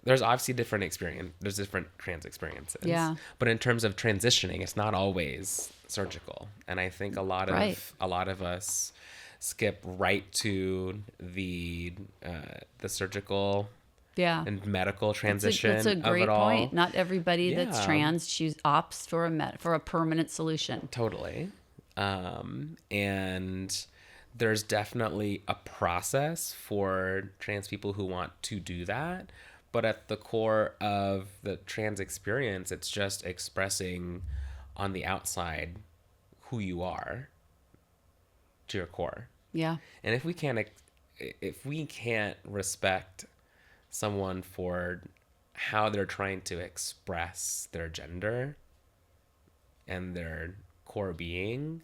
There's obviously different experience. There's different trans experiences. Yeah. But in terms of transitioning, it's not always surgical. And I think a lot Right. of us skip right to the surgical Yeah. and medical transition That's a great of it all. point. Not everybody that's Yeah. trans opts for a permanent solution. Totally. And there's definitely a process for trans people who want to do that. But at the core of the trans experience, it's just expressing on the outside who you are to your core. Yeah. And if we can't respect someone for how they're trying to express their gender and their core being,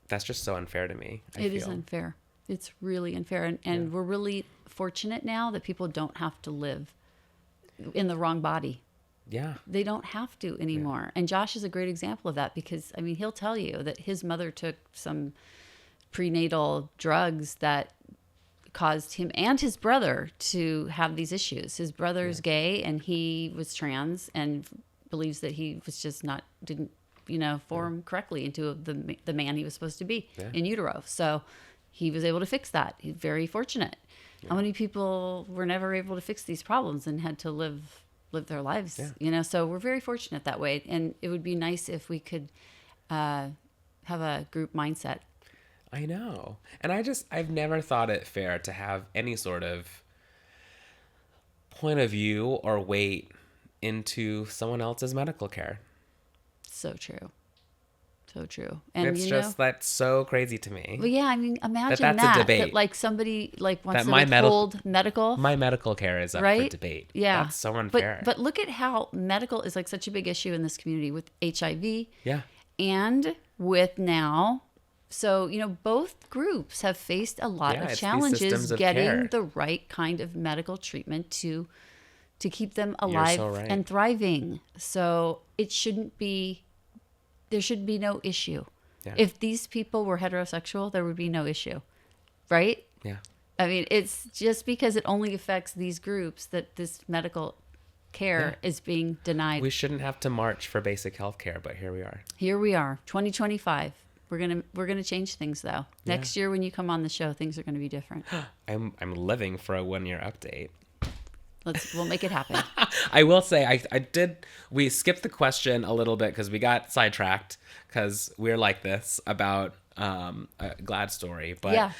that's just so unfair to me. It is unfair. It's really unfair. And we're really fortunate now that people don't have to live in the wrong body. Yeah. They don't have to anymore. And Josh is a great example of that because, I mean, he'll tell you that his mother took some prenatal drugs that caused him and his brother to have these issues. His brother's gay and he was trans and believes that he was just didn't form correctly into the man he was supposed to be in utero. So he was able to fix that. He's very fortunate. How many people were never able to fix these problems and had to live their lives, so we're very fortunate that way. And it would be nice if we could have a group mindset. I know. And I've never thought it fair to have any sort of point of view or weight into someone else's medical care. So true. So true. And It's just, that's so crazy to me. Well, yeah, I mean, imagine that's a debate. that like somebody like wants That to withhold medical. My medical care is up right? for debate. Yeah. That's so unfair. But look at how medical is like such a big issue in this community with HIV. Yeah. And with now, so, both groups have faced a lot of challenges getting the right kind of medical treatment to keep them alive and thriving. So there should be no issue. Yeah. If these people were heterosexual, there would be no issue, right? Yeah. I mean, it's just because it only affects these groups that this medical care is being denied. We shouldn't have to march for basic health care, but here we are. Here we are, 2025. We're gonna change things though. Next year when you come on the show, things are gonna be different. I'm living for a 1-year update. We'll make it happen. I will say we skipped the question a little bit because we got sidetracked because we're like this about a GLAAD story. But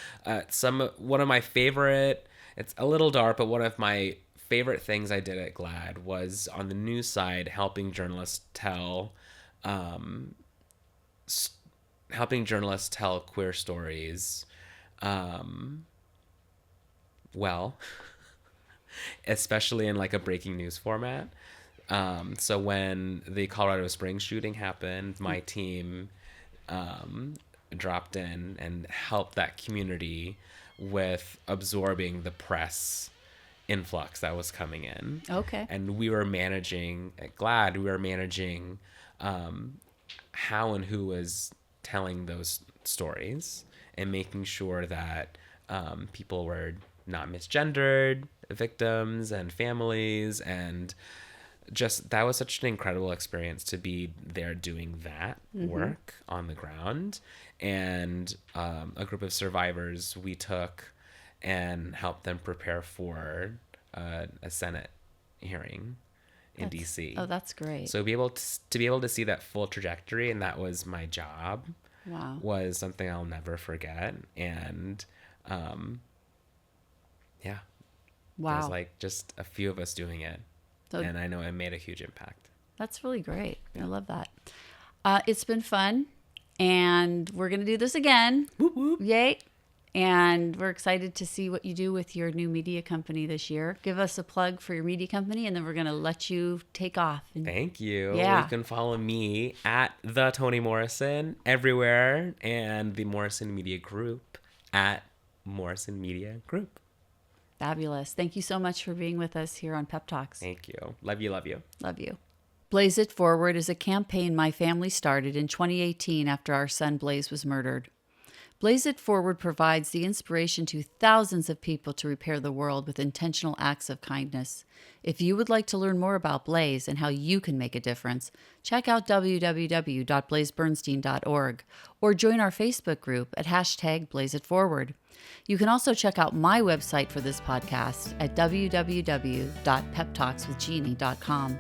one of my favorite, it's a little dark, but one of my favorite things I did at GLAAD was on the news side helping journalists tell queer stories well. Especially in like a breaking news format. So when the Colorado Springs shooting happened, my team dropped in and helped that community with absorbing the press influx that was coming in. Okay. And we were managing, at GLAAD, how and who was telling those stories and making sure that people were not misgendered, victims and families, and just that was such an incredible experience to be there doing that work on the ground. And a group of survivors we took and helped them prepare for a Senate hearing in DC. Oh, that's great. So to be able to see that full trajectory, and that was my job. Wow. Was something I'll never forget. And wow. There's like just a few of us doing it. And I know it made a huge impact. That's really great. I love that. It's been fun. And we're going to do this again. Whoop, whoop. Yay. And we're excited to see what you do with your new media company this year. Give us a plug for your media company, and then we're going to let you take off. Thank you. Yeah. You can follow me at the Tony Morrison everywhere, and the Morrison Media Group at Morrison Media Group. Fabulous. Thank you so much for being with us here on Pep Talks. Thank you. Love you, love you. Love you. Blaze It Forward is a campaign my family started in 2018 after our son Blaze was murdered. Blaze It Forward provides the inspiration to thousands of people to repair the world with intentional acts of kindness. If you would like to learn more about Blaze and how you can make a difference, check out www.blazebernstein.org or join our Facebook group at #BlazeItForward. You can also check out my website for this podcast at www.PeppTalksWithJeanne.com.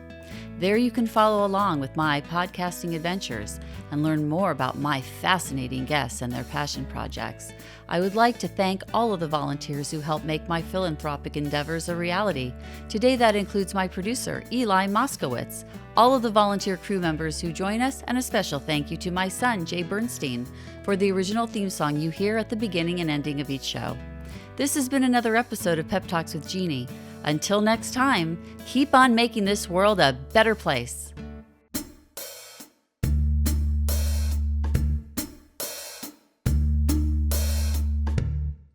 There you can follow along with my podcasting adventures and learn more about my fascinating guests and their passion projects. I would like to thank all of the volunteers who help make my philanthropic endeavors a reality. Today that includes my producer, Eli Moskowitz, all of the volunteer crew members who join us, and a special thank you to my son, Jay Bernstein, for the original theme song you hear at the beginning and ending of each show. This has been another episode of Pep Talks with Jeanne. Until next time, keep on making this world a better place.